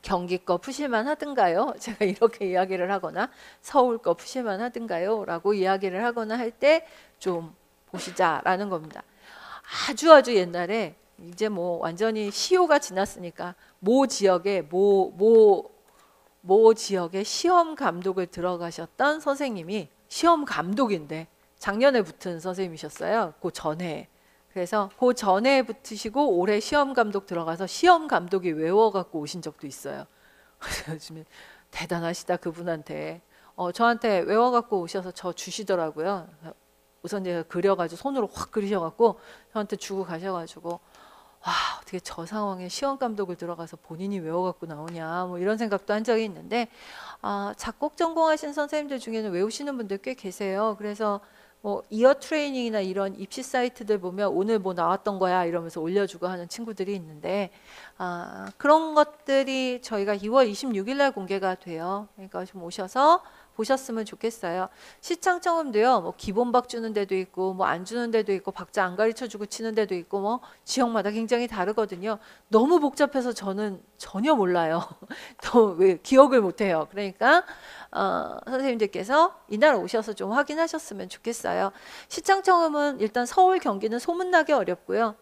경기 거 푸실만 하든가요? 제가 이렇게 이야기를 하거나 서울 거 푸실만 하든가요? 라고 이야기를 하거나 할 때 좀 보시자라는 겁니다. 아주 옛날에 이제 뭐 완전히 시효가 지났으니까 모 지역에 모 지역의 시험 감독을 들어가셨던 선생님이 시험 감독인데 작년에 붙은 선생님이셨어요. 그 전에. 그래서 그 전에 붙으시고 올해 시험 감독 들어가서 시험 감독이 외워갖고 오신 적도 있어요. 그래서 대단하시다 그분한테. 저한테 외워갖고 오셔서 저 주시더라고요. 우선 제가 그려가지고 손으로 확 그리셔갖고 저한테 주고 가셔가지고 와 어떻게 저 상황에 시험 감독을 들어가서 본인이 외워갖고 나오냐 뭐 이런 생각도 한 적이 있는데 작곡 전공하신 선생님들 중에는 외우시는 분들 꽤 계세요. 그래서 뭐 이어 트레이닝이나 이런 입시 사이트들 보면 오늘 뭐 나왔던 거야 이러면서 올려주고 하는 친구들이 있는데 그런 것들이 저희가 2월 26일 날 공개가 돼요. 그러니까 좀 오셔서 보셨으면 좋겠어요. 시창청음도요. 뭐 기본박 주는 데도 있고 뭐 안 주는 데도 있고 박자 안 가르쳐 주고 치는 데도 있고 뭐 지역마다 굉장히 다르거든요. 너무 복잡해서 저는 전혀 몰라요. 왜 기억을 못 해요. 그러니까 선생님들께서 이날 오셔서 좀 확인하셨으면 좋겠어요. 시창청음은 일단 서울 경기는 소문나게 어렵고요.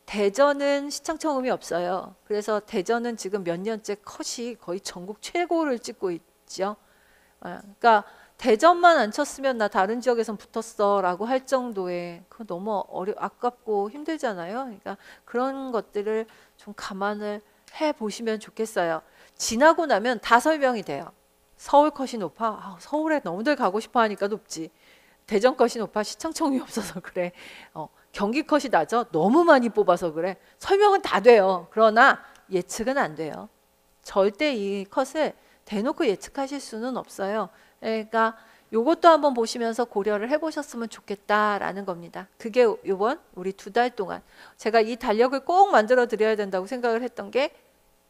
대전은 시창청음이 없어요. 그래서 대전은 지금 몇 년째 컷이 거의 전국 최고를 찍고 있죠. 그러니까 대전만 안 쳤으면 나 다른 지역에선 붙었어 라고 할 정도의 그거 너무 아깝고 힘들잖아요. 그러니까 그런 것들을 좀 감안을 해 보시면 좋겠어요. 지나고 나면 다 설명이 돼요. 서울 컷이 높아? 서울에 너무들 가고 싶어 하니까 높지. 대전 컷이 높아? 시청청이 없어서 그래. 경기 컷이 낮아? 너무 많이 뽑아서 그래. 설명은 다 돼요. 그러나 예측은 안 돼요. 절대 이 컷을 대놓고 예측하실 수는 없어요. 그러니까 요것도 한번 보시면서 고려를 해보셨으면 좋겠다라는 겁니다. 그게 요번 우리 2달 동안 제가 이 달력을 꼭 만들어 드려야 된다고 생각을 했던 게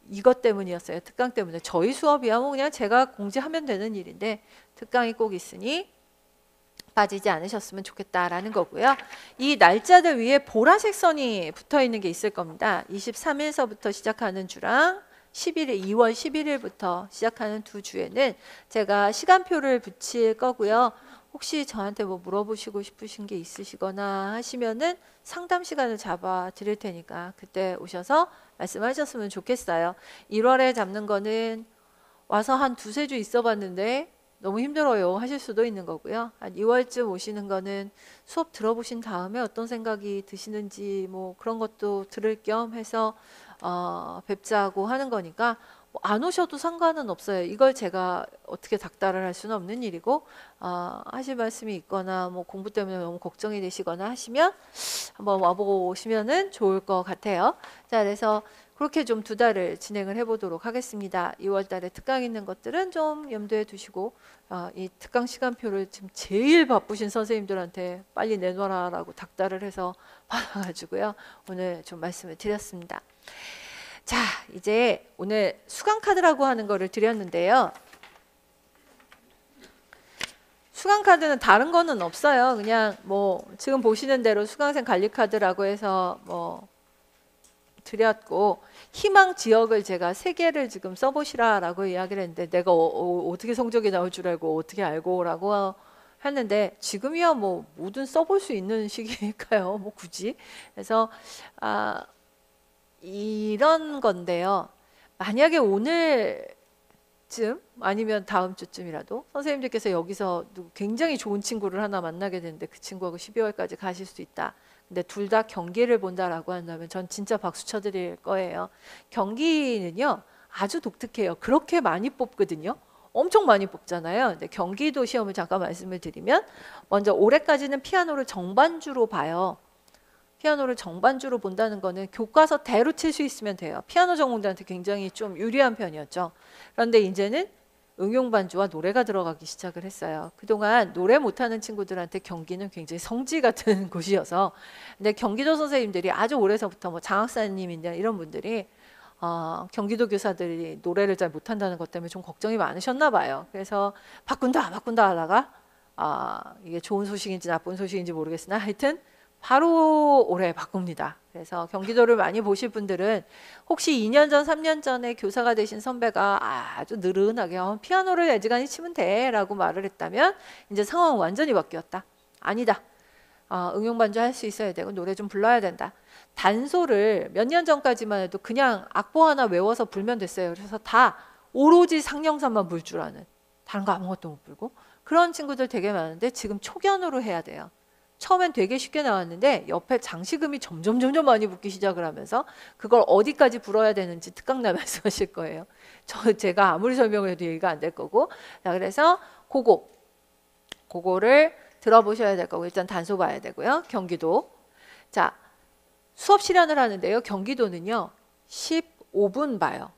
이것 때문이었어요. 특강 때문에. 저희 수업이야 뭐 그냥 제가 공지하면 되는 일인데 특강이 꼭 있으니 빠지지 않으셨으면 좋겠다라는 거고요. 이 날짜들 위에 보라색 선이 붙어 있는 게 있을 겁니다. 23일서부터 시작하는 주랑 2월 11일부터 시작하는 두 주에는 제가 시간표를 붙일 거고요. 혹시 저한테 뭐 물어보시고 싶으신 게 있으시거나 하시면은 상담 시간을 잡아 드릴 테니까 그때 오셔서 말씀하셨으면 좋겠어요. 1월에 잡는 거는 와서 한 2~3주 있어 봤는데 너무 힘들어요 하실 수도 있는 거고요. 한 2월쯤 오시는 거는 수업 들어보신 다음에 어떤 생각이 드시는지 뭐 그런 것도 들을 겸 해서 뵙자고 하는 거니까 안 오셔도 상관은 없어요. 이걸 제가 어떻게 닥달을 할 수는 없는 일이고 하실 말씀이 있거나 뭐 공부 때문에 너무 걱정이 되시거나 하시면 한번 와보고 오시면은 좋을 것 같아요. 자, 그래서 그렇게 좀 2달을 진행을 해보도록 하겠습니다. 2월 달에 특강 있는 것들은 좀 염두에 두시고 이 특강 시간표를 지금 제일 바쁘신 선생님들한테 빨리 내놓으라고 닥달을 해서 받아가지고요. 오늘 좀 말씀을 드렸습니다. 자, 이제 오늘 수강 카드라고 하는 거를 드렸는데요. 수강 카드는 다른 거는 없어요. 그냥 뭐 지금 보시는 대로 수강생 관리 카드라고 해서 뭐 드렸고 희망 지역을 제가 3개를 지금 써보시라라고 이야기를 했는데 내가 어떻게 성적이 나올 줄 알고 어떻게 알고 라고 했는데 지금이야 뭐 뭐든 써볼 수 있는 시기니까요. 뭐 굳이. 그래서 이런 건데요. 만약에 오늘 내일쯤 아니면 다음 주쯤이라도 선생님들께서 여기서 굉장히 좋은 친구를 하나 만나게 되는데 그 친구하고 12월까지 가실 수 있다. 근데 둘 다 경기를 본다라고 한다면 전 진짜 박수 쳐드릴 거예요. 경기는요 아주 독특해요. 그렇게 많이 뽑거든요. 엄청 많이 뽑잖아요. 근데 경기도 시험을 잠깐 말씀을 드리면 먼저 올해까지는 피아노를 정반주로 봐요. 피아노를 정반주로 본다는 거는 교과서대로 칠 수 있으면 돼요. 피아노 전공자한테 굉장히 좀 유리한 편이었죠. 그런데 이제는 응용 반주와 노래가 들어가기 시작을 했어요. 그동안 노래 못하는 친구들한테 경기는 굉장히 성지 같은 곳이어서 근데 경기도 선생님들이 아주 오래서부터 뭐 장학사님이나 이런 분들이 경기도 교사들이 노래를 잘 못한다는 것 때문에 좀 걱정이 많으셨나 봐요. 그래서 바꾼다 하다가 이게 좋은 소식인지 나쁜 소식인지 모르겠으나 하여튼 바로 올해 바꿉니다. 그래서 경기도를 많이 보실 분들은 혹시 2년 전, 3년 전에 교사가 되신 선배가 아주 느른하게 피아노를 애지간히 치면 돼 라고 말을 했다면 이제 상황은 완전히 바뀌었다. 아니다. 응용 반주 할 수 있어야 되고 노래 좀 불러야 된다. 단소를 몇 년 전까지만 해도 그냥 악보 하나 외워서 불면 됐어요. 그래서 다 오로지 상령사만 불 줄 아는, 다른 거 아무것도 못 불고 그런 친구들 되게 많은데 지금 초견으로 해야 돼요. 처음엔 되게 쉽게 나왔는데 옆에 장식음이 점점 많이 붙기 시작을 하면서 그걸 어디까지 불어야 되는지 특강날 말씀하실 거예요. 제가 아무리 설명을 해도 얘기가 안 될 거고. 자, 그래서 그거를 들어보셔야 될 거고 일단 단소 봐야 되고요. 경기도. 자, 수업 실현을 하는데요. 경기도는요. 15분 봐요.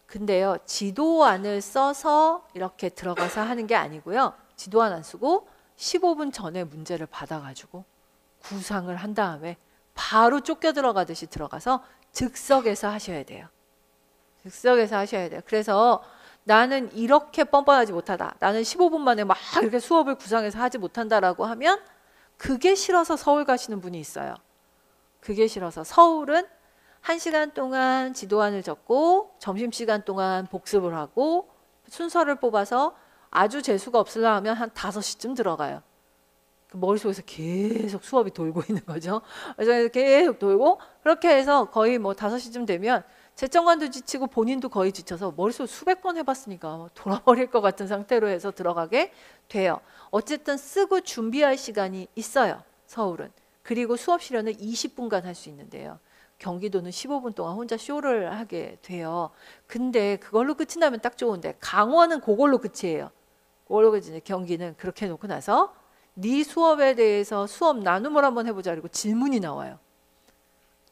근데요. 지도안을 써서 이렇게 들어가서 하는 게 아니고요. 지도안 안 쓰고 15분 전에 문제를 받아가지고 구상을 한 다음에 바로 쫓겨 들어가듯이 들어가서 즉석에서 하셔야 돼요. 즉석에서 하셔야 돼요. 그래서 나는 이렇게 뻔뻔하지 못하다. 나는 15분 만에 막 이렇게 수업을 구상해서 하지 못한다라고 하면 그게 싫어서 서울 가시는 분이 있어요. 그게 싫어서 서울은 1시간 동안 지도안을 적고 점심시간 동안 복습을 하고 순서를 뽑아서 아주 재수가 없으려 하면 한 5시쯤 들어가요. 머릿속에서 계속 수업이 돌고 있는 거죠. 그래서 계속 돌고 그렇게 해서 거의 뭐 5시쯤 되면 재정관도 지치고 본인도 거의 지쳐서 머릿속 수백 번 해봤으니까 돌아버릴 것 같은 상태로 해서 들어가게 돼요. 어쨌든 쓰고 준비할 시간이 있어요. 서울은. 그리고 수업 실현을 20분간 할 수 있는데요. 경기도는 15분 동안 혼자 쇼를 하게 돼요. 근데 그걸로 끝이 나면 딱 좋은데 강원은 그걸로 끝이에요. 그걸로 끝이에요. 경기는 그렇게 해놓고 나서 네 수업에 대해서 수업 나눔을 한번 해보자 그리고 질문이 나와요.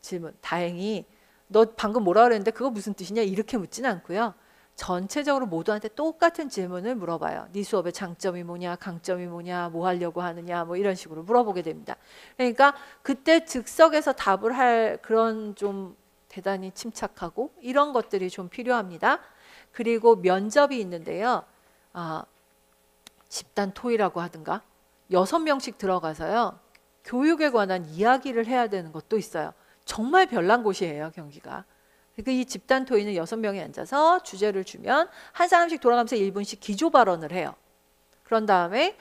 질문. 다행히 너 방금 뭐라 그랬는데 그거 무슨 뜻이냐 이렇게 묻지는 않고요. 전체적으로 모두한테 똑같은 질문을 물어봐요. 네 수업의 장점이 뭐냐, 강점이 뭐냐, 뭐 하려고 하느냐, 뭐 이런 식으로 물어보게 됩니다. 그러니까 그때 즉석에서 답을 할 그런 좀 대단히 침착하고 이런 것들이 좀 필요합니다. 그리고 면접이 있는데요. 집단 토의라고 하든가 6명씩 들어가서요. 교육에 관한 이야기를 해야 되는 것도 있어요. 정말 별난 곳이에요, 경기가. 그러니까 이 집단 토의는 6명이 앉아서 주제를 주면 한 사람씩 돌아가면서 1분씩 기조 발언을 해요. 그런 다음에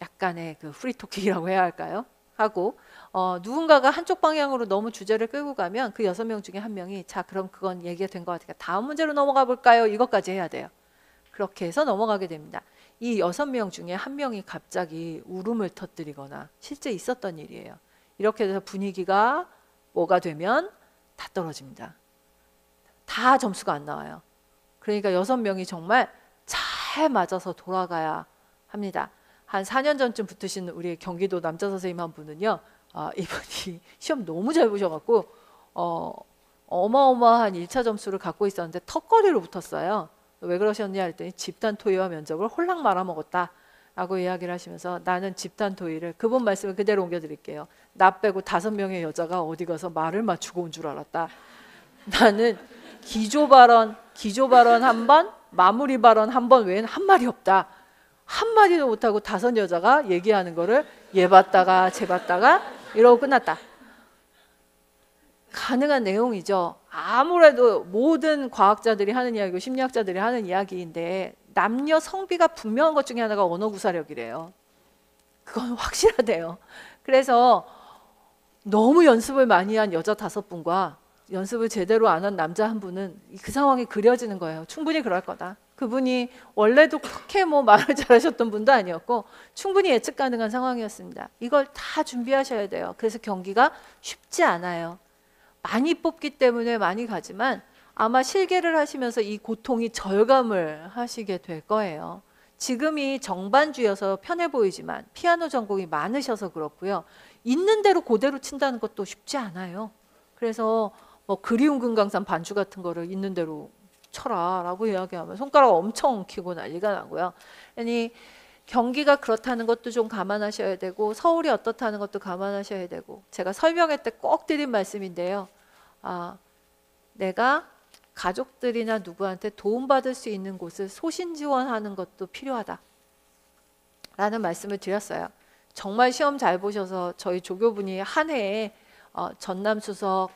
약간의 그 프리토킹이라고 해야 할까요? 하고 누군가가 한쪽 방향으로 너무 주제를 끌고 가면 그 6명 중에 한 명이 자 그럼 그건 얘기가 된 것 같으니까 다음 문제로 넘어가 볼까요? 이것까지 해야 돼요. 그렇게 해서 넘어가게 됩니다. 이 6명 중에 한 명이 갑자기 울음을 터뜨리거나 실제 있었던 일이에요. 이렇게 해서 분위기가 뭐가 되면 다 떨어집니다. 다 점수가 안 나와요. 그러니까 6명이 정말 잘 맞아서 돌아가야 합니다. 한 4년 전쯤 붙으신 우리 경기도 남자 선생님 한 분은요. 이분이 시험 너무 잘 보셔갖고 어마어마한 1차 점수를 갖고 있었는데 턱걸이로 붙었어요. 왜 그러셨냐 했더니 집단 토의와 면접을 홀랑 말아먹었다 라고 이야기를 하시면서 나는 집단 토의를 그분 말씀을 그대로 옮겨드릴게요. 나 빼고 5명의 여자가 어디 가서 말을 맞추고 온 줄 알았다. 나는 기조 발언 한 번, 마무리 발언 한 번 외에는 한 말이 없다. 한 마디도 못하고 5 여자가 얘기하는 거를 얘 봤다가 쟤 봤다가 이러고 끝났다. 가능한 내용이죠. 아무래도 모든 과학자들이 하는 이야기고 심리학자들이 하는 이야기인데 남녀 성비가 분명한 것 중에 하나가 언어 구사력이래요. 그건 확실하대요. 그래서 너무 연습을 많이 한 여자 5분과 연습을 제대로 안 한 남자 한 분은 그 상황이 그려지는 거예요. 충분히 그럴 거다. 그분이 원래도 그렇게 뭐 말을 잘하셨던 분도 아니었고 충분히 예측 가능한 상황이었습니다. 이걸 다 준비하셔야 돼요. 그래서 경기가 쉽지 않아요. 많이 뽑기 때문에 많이 가지만 아마 실계를 하시면서 이 고통이 절감을 하시게 될 거예요. 지금이 정반주여서 편해 보이지만 피아노 전공이 많으셔서 그렇고요. 있는 대로 그대로 친다는 것도 쉽지 않아요. 그래서 뭐 그리운 금강산 반주 같은 거를 있는 대로 쳐라 라고 이야기하면 손가락 엄청 켜고 난리가 나고요. 아니 경기가 그렇다는 것도 좀 감안하셔야 되고 서울이 어떻다는 것도 감안하셔야 되고 제가 설명회 때 꼭 드린 말씀인데요. 내가 가족들이나 누구한테 도움받을 수 있는 곳을 소신 지원하는 것도 필요하다 라는 말씀을 드렸어요. 정말 시험 잘 보셔서 저희 조교분이 한 해에 전남수석,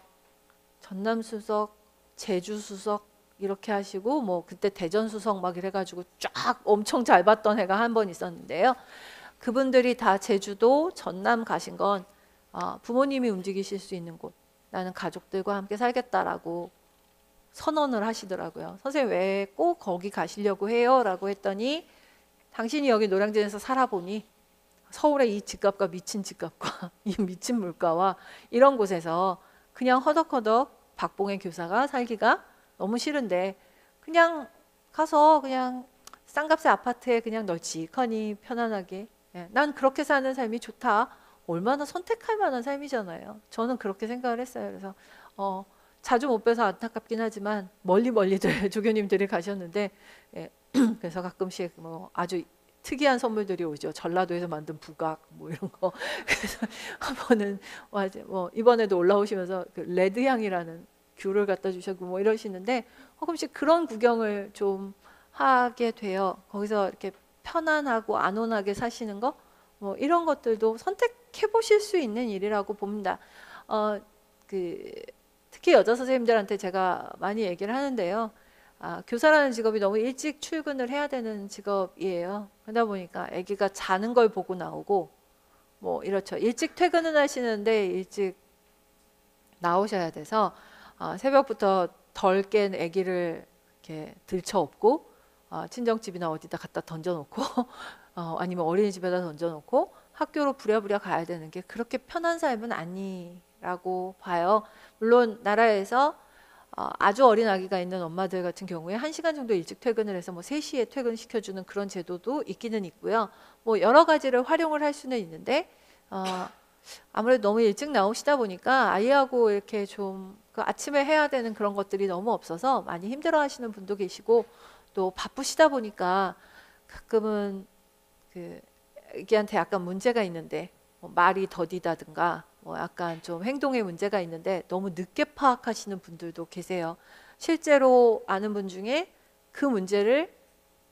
제주수석 이렇게 하시고 뭐 그때 대전수석 막 이래가지고 쫙 엄청 잘 봤던 해가 한 번 있었는데요. 그분들이 다 제주도, 전남 가신 건 부모님이 움직이실 수 있는 곳, 나는 가족들과 함께 살겠다라고 선언을 하시더라고요. 선생님 왜 꼭 거기 가시려고 해요? 라고 했더니 당신이 여기 노량진에서 살아보니 서울의 이 집값과 미친 집값과 이 미친 물가와 이런 곳에서 그냥 허덕허덕 박봉의 교사가 살기가 너무 싫은데 그냥 가서 그냥 싼값의 아파트에 그냥 널찍하니 편안하게 난 그렇게 사는 삶이 좋다. 얼마나 선택할 만한 삶이잖아요. 저는 그렇게 생각을 했어요. 그래서 자주 못 뵈서 안타깝긴 하지만 멀리들 조교님들이 가셨는데 그래서 가끔씩 뭐 아주 특이한 선물들이 오죠. 전라도에서 만든 부각 뭐 이런 거. 그래서 한 번은 뭐 이번에도 올라오시면서 그 레드향이라는 귤을 갖다 주셨고 뭐 이러시는데 가끔씩 그런 구경을 좀 하게 돼요. 거기서 이렇게 편안하고 안온하게 사시는 거 뭐 이런 것들도 선택해 보실 수 있는 일이라고 봅니다. 특히 여자 선생님들한테 제가 많이 얘기를 하는데요. 교사라는 직업이 너무 일찍 출근을 해야 되는 직업이에요. 그러다 보니까 아기가 자는 걸 보고 나오고 뭐 이렇죠. 일찍 퇴근을 하시는데 일찍 나오셔야 돼서 새벽부터 덜 깬 아기를 이렇게 들쳐업고 친정집이나 어디다 갖다 던져놓고 아니면 어린이집에다 던져놓고 학교로 부랴부랴 가야 되는 게 그렇게 편한 삶은 아니라고 봐요. 물론 나라에서 아주 어린 아기가 있는 엄마들 같은 경우에 1시간 정도 일찍 퇴근을 해서 뭐 3시에 퇴근시켜주는 그런 제도도 있기는 있고요. 뭐 여러 가지를 활용을 할 수는 있는데 아무래도 너무 일찍 나오시다 보니까 아이하고 이렇게 좀 그 아침에 해야 되는 그런 것들이 너무 없어서 많이 힘들어 하시는 분도 계시고 또 바쁘시다 보니까 가끔은 그 애기한테 약간 문제가 있는데 뭐 말이 더디다든가 뭐 약간 좀 행동에 문제가 있는데 너무 늦게 파악하시는 분들도 계세요. 실제로 아는 분 중에 그 문제를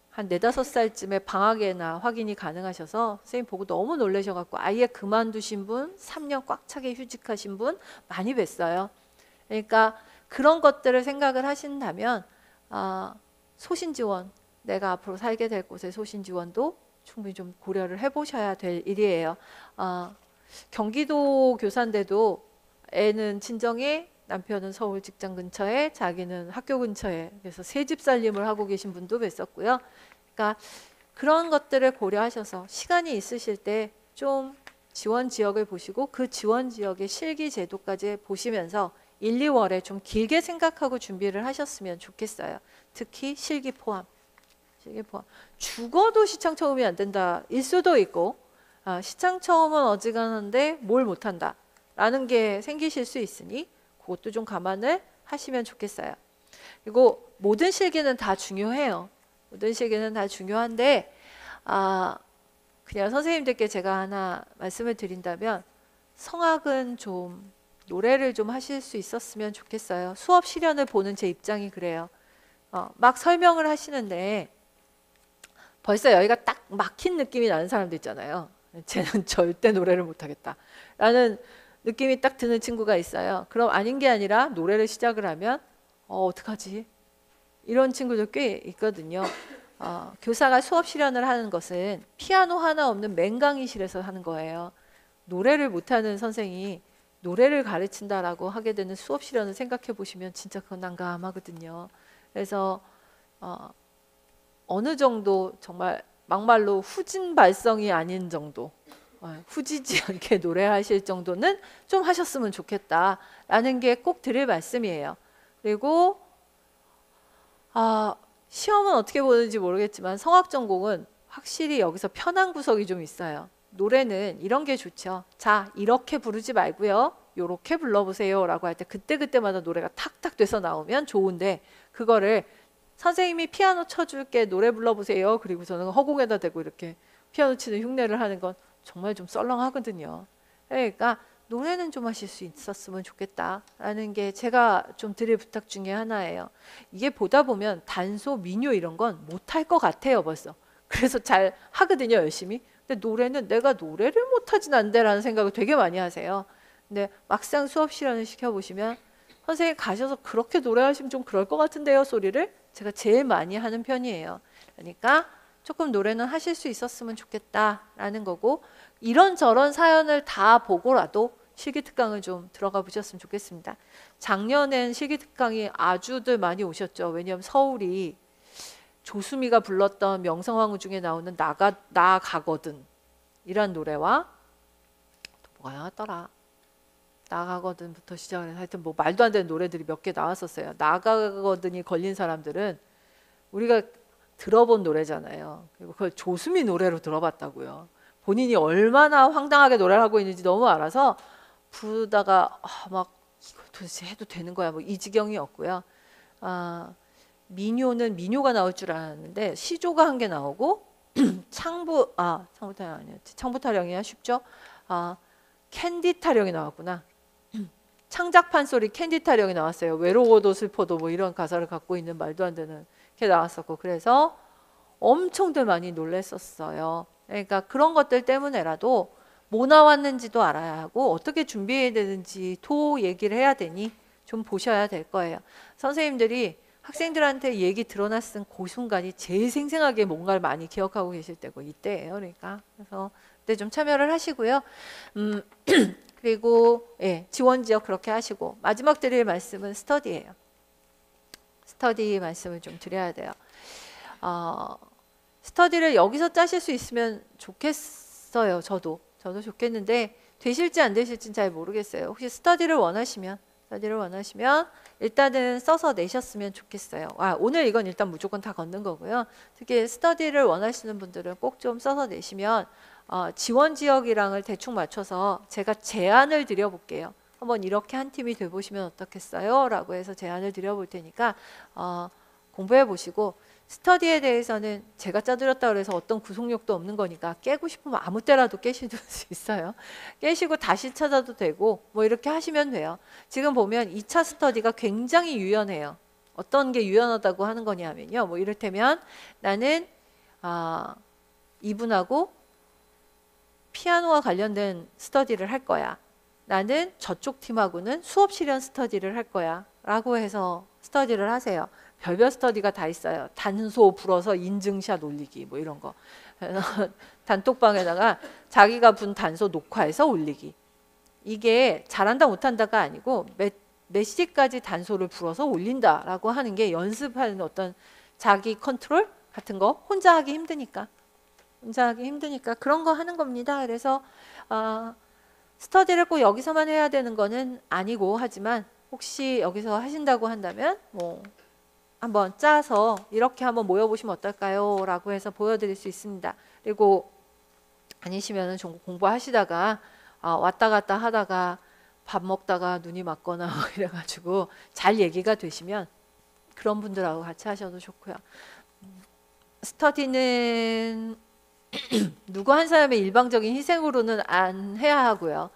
한 4, 5살쯤에 방학에나 확인이 가능하셔서 선생님 보고 너무 놀라셔갖고 아예 그만두신 분, 3년 꽉 차게 휴직하신 분 많이 뵀어요. 그러니까 그런 것들을 생각을 하신다면 소신지원, 내가 앞으로 살게 될 곳의 소신지원도 충분히 좀 고려를 해보셔야 될 일이에요. 경기도 교사인데도 애는 친정에 남편은 서울 직장 근처에 자기는 학교 근처에 그래서 새 집 살림을 하고 계신 분도 뵀었고요. 그러니까 그런 것들을 고려하셔서 시간이 있으실 때 좀 지원 지역을 보시고 그 지원 지역의 실기 제도까지 보시면서 1, 2월에 좀 길게 생각하고 준비를 하셨으면 좋겠어요. 특히 실기 포함. 죽어도 시창 처음이 안 된다 일 수도 있고 시창 처음은 어지간한데 뭘 못한다 라는 게 생기실 수 있으니 그것도 좀 감안을 하시면 좋겠어요. 그리고 모든 실기는 다 중요해요. 모든 실기는 다 중요한데 그냥 선생님들께 제가 하나 말씀을 드린다면 성악은 좀 노래를 좀 하실 수 있었으면 좋겠어요. 수업 실연을 보는 제 입장이 그래요. 막 설명을 하시는데 벌써 여기가 딱 막힌 느낌이 나는 사람도 있잖아요. 쟤는 절대 노래를 못하겠다 라는 느낌이 딱 드는 친구가 있어요. 그럼 아닌 게 아니라 노래를 시작을 하면 어떡하지? 이런 친구들 꽤 있거든요. 교사가 수업 실연을 하는 것은 피아노 하나 없는 맹강의실에서 하는 거예요. 노래를 못하는 선생이 노래를 가르친다라고 하게 되는 수업 시간을 생각해 보시면 진짜 그건 난감하거든요. 그래서 어느 정도 정말 막말로 후진 발성이 아닌 정도, 후지지 않게 노래하실 정도는 좀 하셨으면 좋겠다라는 게 꼭 드릴 말씀이에요. 그리고 시험은 어떻게 보는지 모르겠지만 성악 전공은 확실히 여기서 편한 구석이 좀 있어요. 노래는 이런 게 좋죠. 자, 이렇게 부르지 말고요. 요렇게 불러보세요 라고 할 때 그때그때마다 노래가 탁탁 돼서 나오면 좋은데, 그거를 선생님이 피아노 쳐줄게 노래 불러보세요 그리고 저는 허공에다 대고 이렇게 피아노 치는 흉내를 하는 건 정말 좀 썰렁하거든요. 그러니까 노래는 좀 하실 수 있었으면 좋겠다라는 게 제가 좀 드릴 부탁 중에 하나예요. 이게 보다 보면 단소, 민요 이런 건 못할 것 같아요 벌써. 그래서 잘 하거든요 열심히. 근데 노래는 내가 노래를 못하진 않대라는 생각을 되게 많이 하세요. 근데 막상 수업 실현을 시켜보시면 선생님 가셔서 그렇게 노래하시면 좀 그럴 것 같은데요 소리를 제가 제일 많이 하는 편이에요. 그러니까 조금 노래는 하실 수 있었으면 좋겠다라는 거고, 이런저런 사연을 다 보고라도 실기특강을 좀 들어가 보셨으면 좋겠습니다. 작년엔 실기특강이 아주들 많이 오셨죠. 왜냐하면 서울이 조수미가 불렀던 명성황후 중에 나오는 나 가거든 이란 노래와 또 뭐가 나왔더라, 나가거든부터 시작을 하여튼 뭐 말도 안 되는 노래들이 몇 개 나왔었어요. 나가거든이 걸린 사람들은 우리가 들어본 노래잖아요. 그리고 그걸 조수미 노래로 들어봤다고요. 본인이 얼마나 황당하게 노래를 하고 있는지 너무 알아서 부르다가 막 이거 도대체 해도 되는 거야 뭐 이 지경이었고요. 민요는 민요가 나올 줄 알았는데 시조가 한 개 나오고 창부타령 아니었지, 창부타령이야 쉽죠. 캔디 타령이 나왔구나. 창작 판소리 캔디 타령이 나왔어요. 외로워도 슬퍼도 뭐 이런 가사를 갖고 있는 말도 안 되는 게 나왔었고, 그래서 엄청들 많이 놀랬었어요. 그러니까 그런 것들 때문에라도 뭐 나왔는지도 알아야 하고 어떻게 준비해야 되는지도 얘기를 해야 되니 좀 보셔야 될 거예요. 선생님들이 학생들한테 얘기 드러났은 그 순간이 제일 생생하게 뭔가를 많이 기억하고 계실 때고 이때예요. 그러니까 그래서 그때 좀 참여를 하시고요. 그리고 지원 지역 그렇게 하시고, 마지막 드릴 말씀은 스터디예요. 스터디 말씀을 좀 드려야 돼요. 스터디를 여기서 짜실 수 있으면 좋겠어요. 저도 좋겠는데 되실지 안 되실지는 잘 모르겠어요. 혹시 스터디를 원하시면 일단은 써서 내셨으면 좋겠어요. 오늘 이건 일단 무조건 다 걷는 거고요. 특히 스터디를 원하시는 분들은 꼭 좀 써서 내시면 지원 지역이랑을 대충 맞춰서 제가 제안을 드려볼게요. 한번 이렇게 한 팀이 돼보시면 어떻겠어요? 라고 해서 제안을 드려볼 테니까 공부해 보시고, 스터디에 대해서는 제가 짜드렸다고 해서 어떤 구속력도 없는 거니까 깨고 싶으면 아무 때라도 깨실 수 있어요. 깨시고 다시 찾아도 되고 뭐 이렇게 하시면 돼요. 지금 보면 2차 스터디가 굉장히 유연해요. 어떤 게 유연하다고 하는 거냐면요, 뭐 이를테면 나는 이분하고 피아노와 관련된 스터디를 할 거야. 나는 저쪽 팀하고는 수업 실현 스터디를 할 거야 라고 해서 스터디를 하세요. 별별 스터디가 다 있어요. 단소 불어서 인증샷 올리기 뭐 이런 거. 단톡방에다가 자기가 분 단소 녹화해서 올리기. 이게 잘한다 못한다가 아니고 몇 시까지 단소를 불어서 올린다라고 하는 게 연습하는 어떤 자기 컨트롤 같은 거 혼자 하기 힘드니까 그런 거 하는 겁니다. 그래서 스터디를 꼭 여기서만 해야 되는 거는 아니고, 하지만 혹시 여기서 하신다고 한다면 뭐 한번 짜서 이렇게 한번 모여보시면 어떨까요? 라고 해서 보여드릴 수 있습니다. 그리고 아니시면은 좀 공부하시다가 왔다 갔다 하다가 밥 먹다가 눈이 맞거나 이래가지고 잘 얘기가 되시면 그런 분들하고 같이 하셔도 좋고요. 스터디는 누구 한 사람의 일방적인 희생으로는 안 해야 하고요.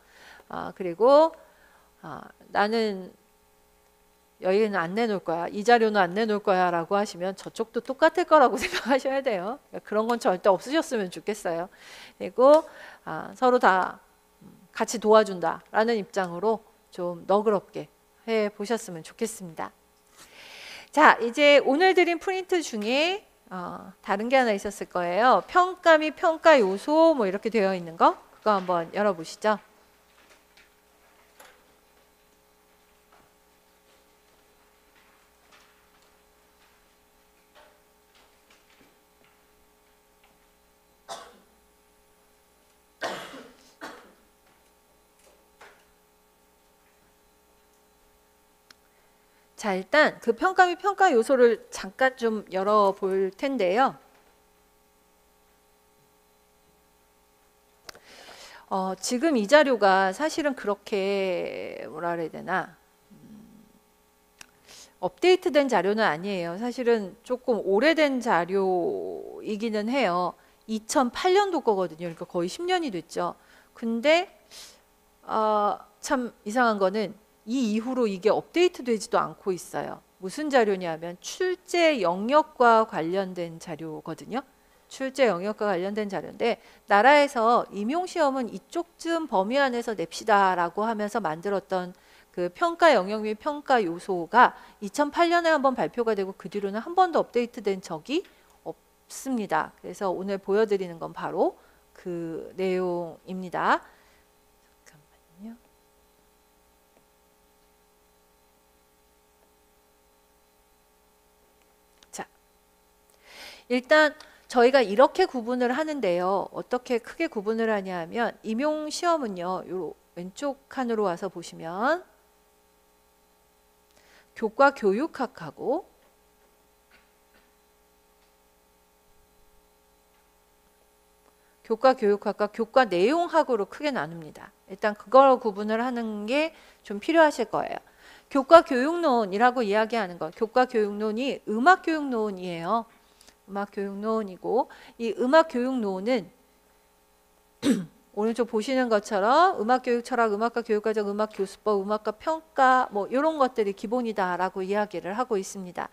그리고 나는 여기는 안 내놓을 거야, 이 자료는 안 내놓을 거야 라고 하시면 저쪽도 똑같을 거라고 생각하셔야 돼요. 그런 건 절대 없으셨으면 좋겠어요. 그리고 서로 다 같이 도와준다 라는 입장으로 좀 너그럽게 해보셨으면 좋겠습니다. 자, 이제 오늘 드린 프린트 중에 다른 게 하나 있었을 거예요. 평가 및 평가 요소 뭐 이렇게 되어 있는 거, 그거 한번 열어보시죠. 자, 일단 그 평가 및 평가 요소를 잠깐 좀 열어볼 텐데요. 지금 이 자료가 사실은 그렇게 뭐라 그래야 되나, 업데이트된 자료는 아니에요. 사실은 조금 오래된 자료이기는 해요. 2008년도 거거든요. 그러니까 거의 10년이 됐죠. 근데 참 이상한 거는 이 이후로 이게 업데이트 되지도 않고 있어요. 무슨 자료냐면 출제 영역과 관련된 자료거든요. 출제 영역과 관련된 자료인데, 나라에서 임용시험은 이쪽쯤 범위 안에서 냅시다라고 하면서 만들었던 그 평가 영역 및 평가 요소가 2008년에 한번 발표가 되고 그 뒤로는 한 번도 업데이트된 적이 없습니다. 그래서 오늘 보여드리는 건 바로 그 내용입니다. 잠깐만요. 자, 일단 저희가 이렇게 구분을 하는데요. 어떻게 크게 구분을 하냐 하면, 임용시험은요, 요 왼쪽 칸으로 와서 보시면 교과 교육학하고 교과 교육학과 교과 내용학으로 크게 나눕니다. 일단 그걸 구분을 하는 게 좀 필요하실 거예요. 교과 교육론이라고 이야기하는 것, 교과 교육론이 음악 교육론이에요. 음악 교육론이고, 이 음악 교육론은 오른쪽 보시는 것처럼 음악교육 철학, 음악과 교육과정, 음악교수법, 음악과 평가 뭐 이런 것들이 기본이다라고 이야기를 하고 있습니다.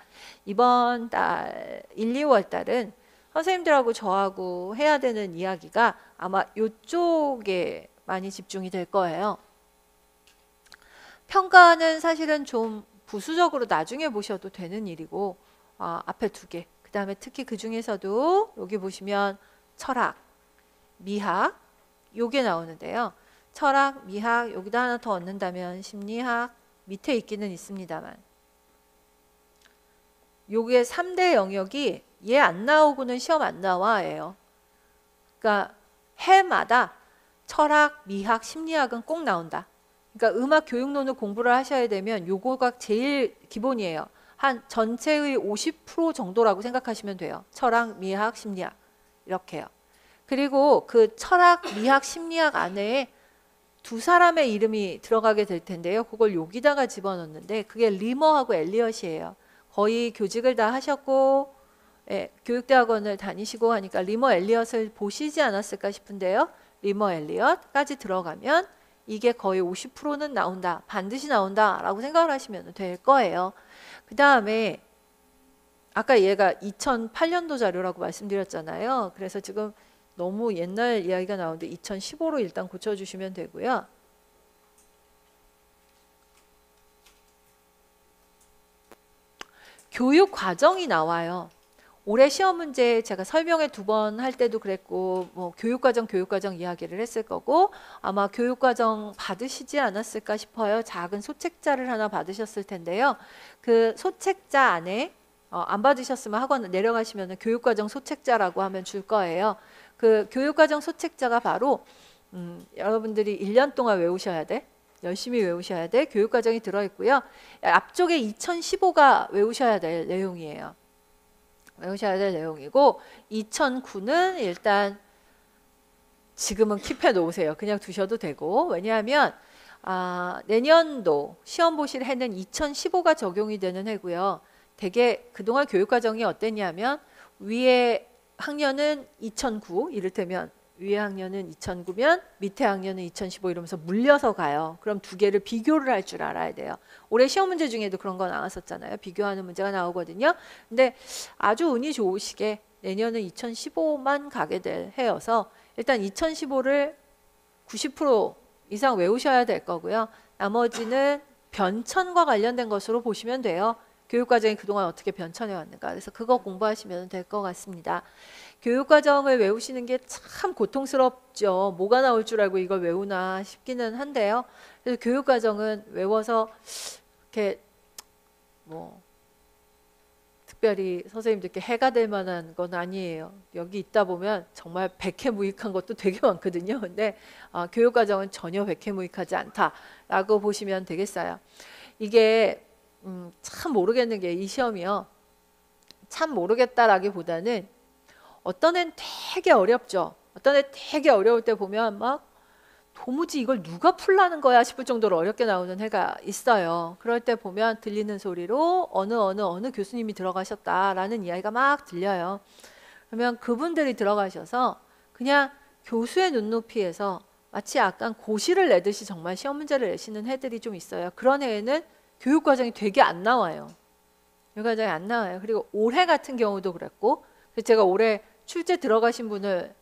이번 달 1, 2월 달은 선생님들하고 저하고 해야 되는 이야기가 아마 이쪽에 많이 집중이 될 거예요. 평가는 사실은 좀 부수적으로 나중에 보셔도 되는 일이고, 앞에 두 개, 그 다음에 특히 그 중에서도 여기 보시면 철학, 미학, 요게 나오는데요. 철학, 미학, 여기다 하나 더 얻는다면 심리학, 밑에 있기는 있습니다만, 요게 3대 영역이 얘 안 나오고는 시험 안 나와예요. 그러니까 해마다 철학, 미학, 심리학은 꼭 나온다. 그러니까 음악 교육론을 공부를 하셔야 되면 요거가 제일 기본이에요. 한 전체의 50% 정도라고 생각하시면 돼요. 철학, 미학, 심리학 이렇게요. 그리고 그 철학, 미학, 심리학 안에 두 사람의 이름이 들어가게 될 텐데요. 그걸 여기다가 집어넣는데 그게 리머하고 엘리엇이에요. 거의 교직을 다 하셨고 교육대학원을 다니시고 하니까 리머 엘리엇을 보시지 않았을까 싶은데요. 리머 엘리엇까지 들어가면 이게 거의 50%는 나온다. 반드시 나온다 라고 생각을 하시면 될 거예요. 그 다음에 아까 얘가 2008년도 자료라고 말씀드렸잖아요. 그래서 지금 너무 옛날 이야기가 나오는데 2015로 일단 고쳐주시면 되고요. 교육 과정이 나와요. 올해 시험 문제 제가 설명회 2번 할 때도 그랬고 뭐 교육과정 이야기를 했을 거고 아마 교육과정 받으시지 않았을까 싶어요. 작은 소책자를 하나 받으셨을 텐데요. 그 소책자 안에 안 받으셨으면 학원 내려가시면 교육과정 소책자라고 하면 줄 거예요. 그 교육과정 소책자가 바로 여러분들이 1년 동안 외우셔야 돼. 열심히 외우셔야 돼. 교육과정이 들어있고요. 앞쪽에 2015가 외우셔야 될 내용이에요. 외우셔야 될 내용이고 2009는 일단 지금은 킵해 놓으세요. 그냥 두셔도 되고 왜냐하면 내년도 시험 보실 해는 2015가 적용이 되는 해고요. 되게 그동안 교육과정이 어땠냐면 위에 학년은 2009 이를테면 위에 학년은 2009면 밑에 학년은 2015 이러면서 물려서 가요. 그럼 두 개를 비교를 할 줄 알아야 돼요. 올해 시험 문제 중에도 그런 거 나왔었잖아요. 비교하는 문제가 나오거든요. 근데 아주 운이 좋으시게 내년은 2015만 가게 될 해여서 일단 2015를 90% 이상 외우셔야 될 거고요. 나머지는 변천과 관련된 것으로 보시면 돼요. 교육과정이 그동안 어떻게 변천해 왔는가. 그래서 그거 공부하시면 될 것 같습니다. 교육과정을 외우시는 게 참 고통스럽죠. 뭐가 나올 줄 알고 이걸 외우나 싶기는 한데요. 그래서 교육과정은 외워서 이렇게 뭐 특별히 선생님들께 해가 될 만한 건 아니에요. 여기 있다 보면 정말 백해무익한 것도 되게 많거든요. 근데 교육과정은 전혀 백해무익하지 않다라고 보시면 되겠어요. 이게 참 모르겠는 게 이 시험이요. 참 모르겠다라기보다는 어떤 애는 되게 어렵죠. 어떤 애 되게 어려울 때 보면 막 도무지 이걸 누가 풀라는 거야 싶을 정도로 어렵게 나오는 애가 있어요. 그럴 때 보면 들리는 소리로 어느 교수님이 들어가셨다라는 이야기가 막 들려요. 그러면 그분들이 들어가셔서 그냥 교수의 눈높이에서 마치 약간 고시를 내듯이 정말 시험 문제를 내시는 애들이 좀 있어요. 그런 애는 교육과정이 되게 안 나와요. 교육과정이 안 나와요. 그리고 올해 같은 경우도 그랬고, 제가 올해 출제 들어가신 분을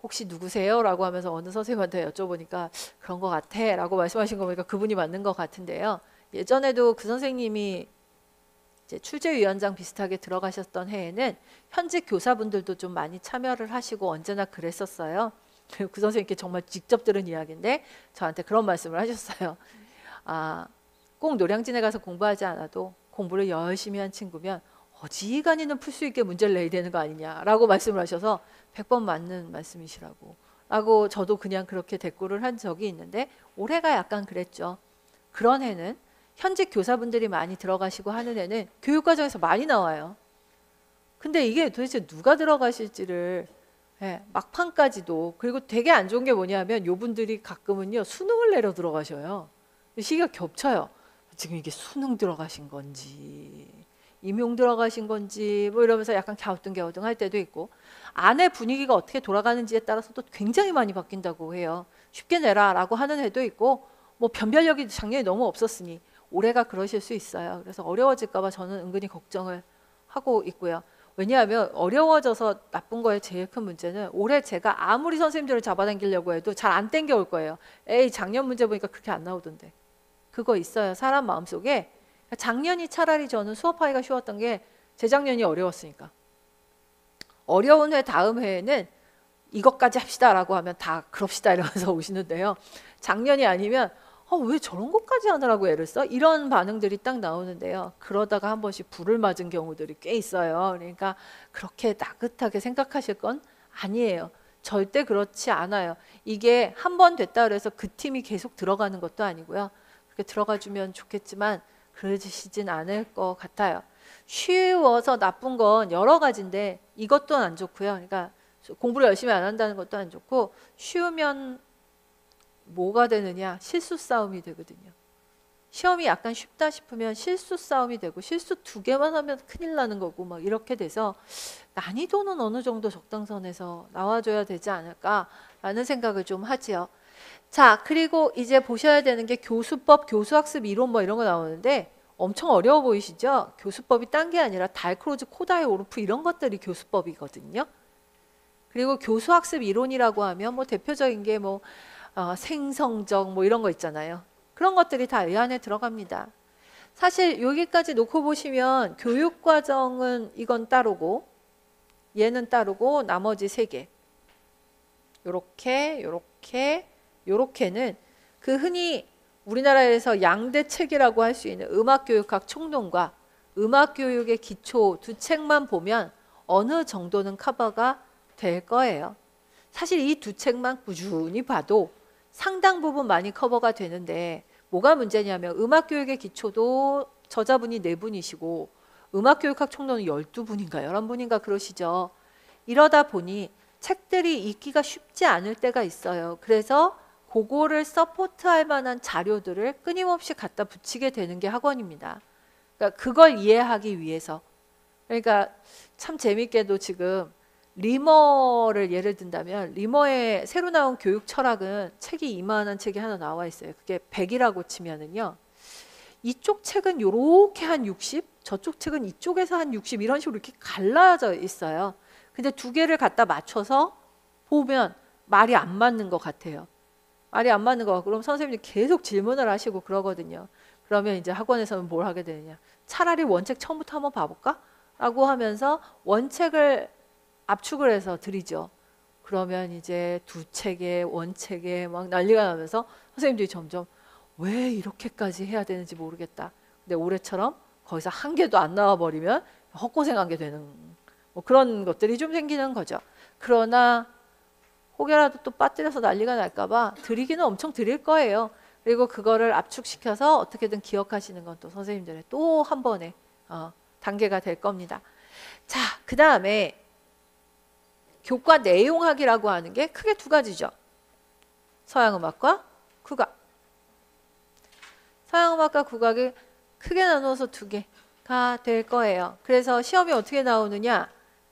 혹시 누구세요? 라고 하면서 어느 선생님한테 여쭤보니까 그런 것 같아 라고 말씀하신 거 보니까 그분이 맞는 것 같은데요. 예전에도 그 선생님이 이제 출제위원장 비슷하게 들어가셨던 해에는 현직 교사분들도 좀 많이 참여를 하시고 언제나 그랬었어요. 그리고 그 선생님께 정말 직접 들은 이야기인데 저한테 그런 말씀을 하셨어요. 아, 꼭 노량진에 가서 공부하지 않아도 공부를 열심히 한 친구면 어지간히는 풀 수 있게 문제를 내야 되는 거 아니냐라고 말씀을 하셔서 100번 맞는 말씀이시라고 라고 저도 그냥 그렇게 대꾸를 한 적이 있는데 올해가 약간 그랬죠. 그런 해는 현직 교사분들이 많이 들어가시고 하는 애는 교육과정에서 많이 나와요. 근데 이게 도대체 누가 들어가실지를 막판까지도 그리고 되게 안 좋은 게 뭐냐면 요분들이 가끔은요 수능을 내려 들어가셔요. 시기가 겹쳐요. 지금 이게 수능 들어가신 건지 임용 들어가신 건지 뭐 이러면서 약간 갸우뚱갸우뚱 할 때도 있고 안에 분위기가 어떻게 돌아가는지에 따라서도 굉장히 많이 바뀐다고 해요. 쉽게 내라 라고 하는 애도 있고 뭐 변별력이 작년에 너무 없었으니 올해가 그러실 수 있어요. 그래서 어려워질까 봐 저는 은근히 걱정을 하고 있고요. 왜냐하면 어려워져서 나쁜 거의 제일 큰 문제는 올해 제가 아무리 선생님들을 잡아당기려고 해도 잘 안 땡겨올 거예요. 에이 작년 문제 보니까 그렇게 안 나오던데. 그거 있어요. 사람 마음속에 작년이 차라리 저는 수업하기가 쉬웠던 게 재작년이 어려웠으니까. 어려운 회 다음 해에는 이것까지 합시다 라고 하면 다 그럽시다 이러면서 오시는데요. 작년이 아니면 왜 저런 것까지 하느라고 애를 써? 이런 반응들이 딱 나오는데요. 그러다가 한 번씩 불을 맞은 경우들이 꽤 있어요. 그러니까 그렇게 나긋하게 생각하실 건 아니에요. 절대 그렇지 않아요. 이게 한 번 됐다 그래서 그 팀이 계속 들어가는 것도 아니고요. 그렇게 들어가주면 좋겠지만 그러시진 않을 것 같아요. 쉬워서 나쁜 건 여러 가지인데 이것도 안 좋고요. 그러니까 공부를 열심히 안 한다는 것도 안 좋고 쉬우면 뭐가 되느냐? 실수 싸움이 되거든요. 시험이 약간 쉽다 싶으면 실수 싸움이 되고 실수 2개만 하면 큰일 나는 거고 막 이렇게 돼서 난이도는 어느 정도 적당선에서 나와줘야 되지 않을까라는 생각을 좀 하지요. 자, 그리고 이제 보셔야 되는 게 교수법, 교수학습 이론 뭐 이런 거 나오는데 엄청 어려워 보이시죠? 교수법이 딴 게 아니라 달크로즈, 코다이, 오르프 이런 것들이 교수법이거든요. 그리고 교수학습 이론이라고 하면 뭐 대표적인 게 뭐 생성적 뭐 이런 거 있잖아요. 그런 것들이 다 이 안에 들어갑니다. 사실 여기까지 놓고 보시면 교육과정은 이건 따르고 얘는 따르고 나머지 3개 요렇게는 그 흔히 우리나라에서 양대 책이라고 할 수 있는 음악교육학 총론과 음악교육의 기초 2 책만 보면 어느 정도는 커버가 될 거예요. 사실 이 2 책만 꾸준히 봐도 상당 부분 많이 커버가 되는데 뭐가 문제냐면 음악교육의 기초도 저자분이 4분이시고 음악교육학 총론은 12분인가 11분인가 그러시죠. 이러다 보니 책들이 읽기가 쉽지 않을 때가 있어요. 그래서 그거를 서포트할 만한 자료들을 끊임없이 갖다 붙이게 되는 게 학원입니다. 그러니까 그걸 이해하기 위해서. 그러니까 참 재밌게도 지금 리머를 예를 든다면 리머의 새로 나온 교육 철학은 책이 이만한 책이 하나 나와 있어요. 그게 100이라고 치면은요. 이쪽 책은 요렇게 한 60, 저쪽 책은 이쪽에서 한 60 이런 식으로 이렇게 갈라져 있어요. 근데 2개를 갖다 맞춰서 보면 말이 안 맞는 것 같아요. 말이 안 맞는 것 같고 그럼 선생님이 계속 질문을 하시고 그러거든요. 그러면 이제 학원에서는 뭘 하게 되느냐. 차라리 원책 처음부터 한번 봐볼까? 라고 하면서 원책을 압축을 해서 드리죠. 그러면 이제 2책에 원책에 막 난리가 나면서 선생님들이 점점 왜 이렇게까지 해야 되는지 모르겠다. 근데 올해처럼 거기서 한 개도 안 나와 버리면 헛고생한 게 되는 뭐 그런 것들이 좀 생기는 거죠. 그러나 혹여라도 또 빠뜨려서 난리가 날까 봐 드리기는 엄청 드릴 거예요. 그리고 그거를 압축시켜서 어떻게든 기억하시는 건 또 선생님들의 또 한 번의 단계가 될 겁니다. 자, 그 다음에 교과 내용학이라고 하는 게 크게 두 가지죠. 서양음악과 국악. 서양음악과 국악을 크게 나누어서 두 개가 될 거예요. 그래서 시험이 어떻게 나오느냐?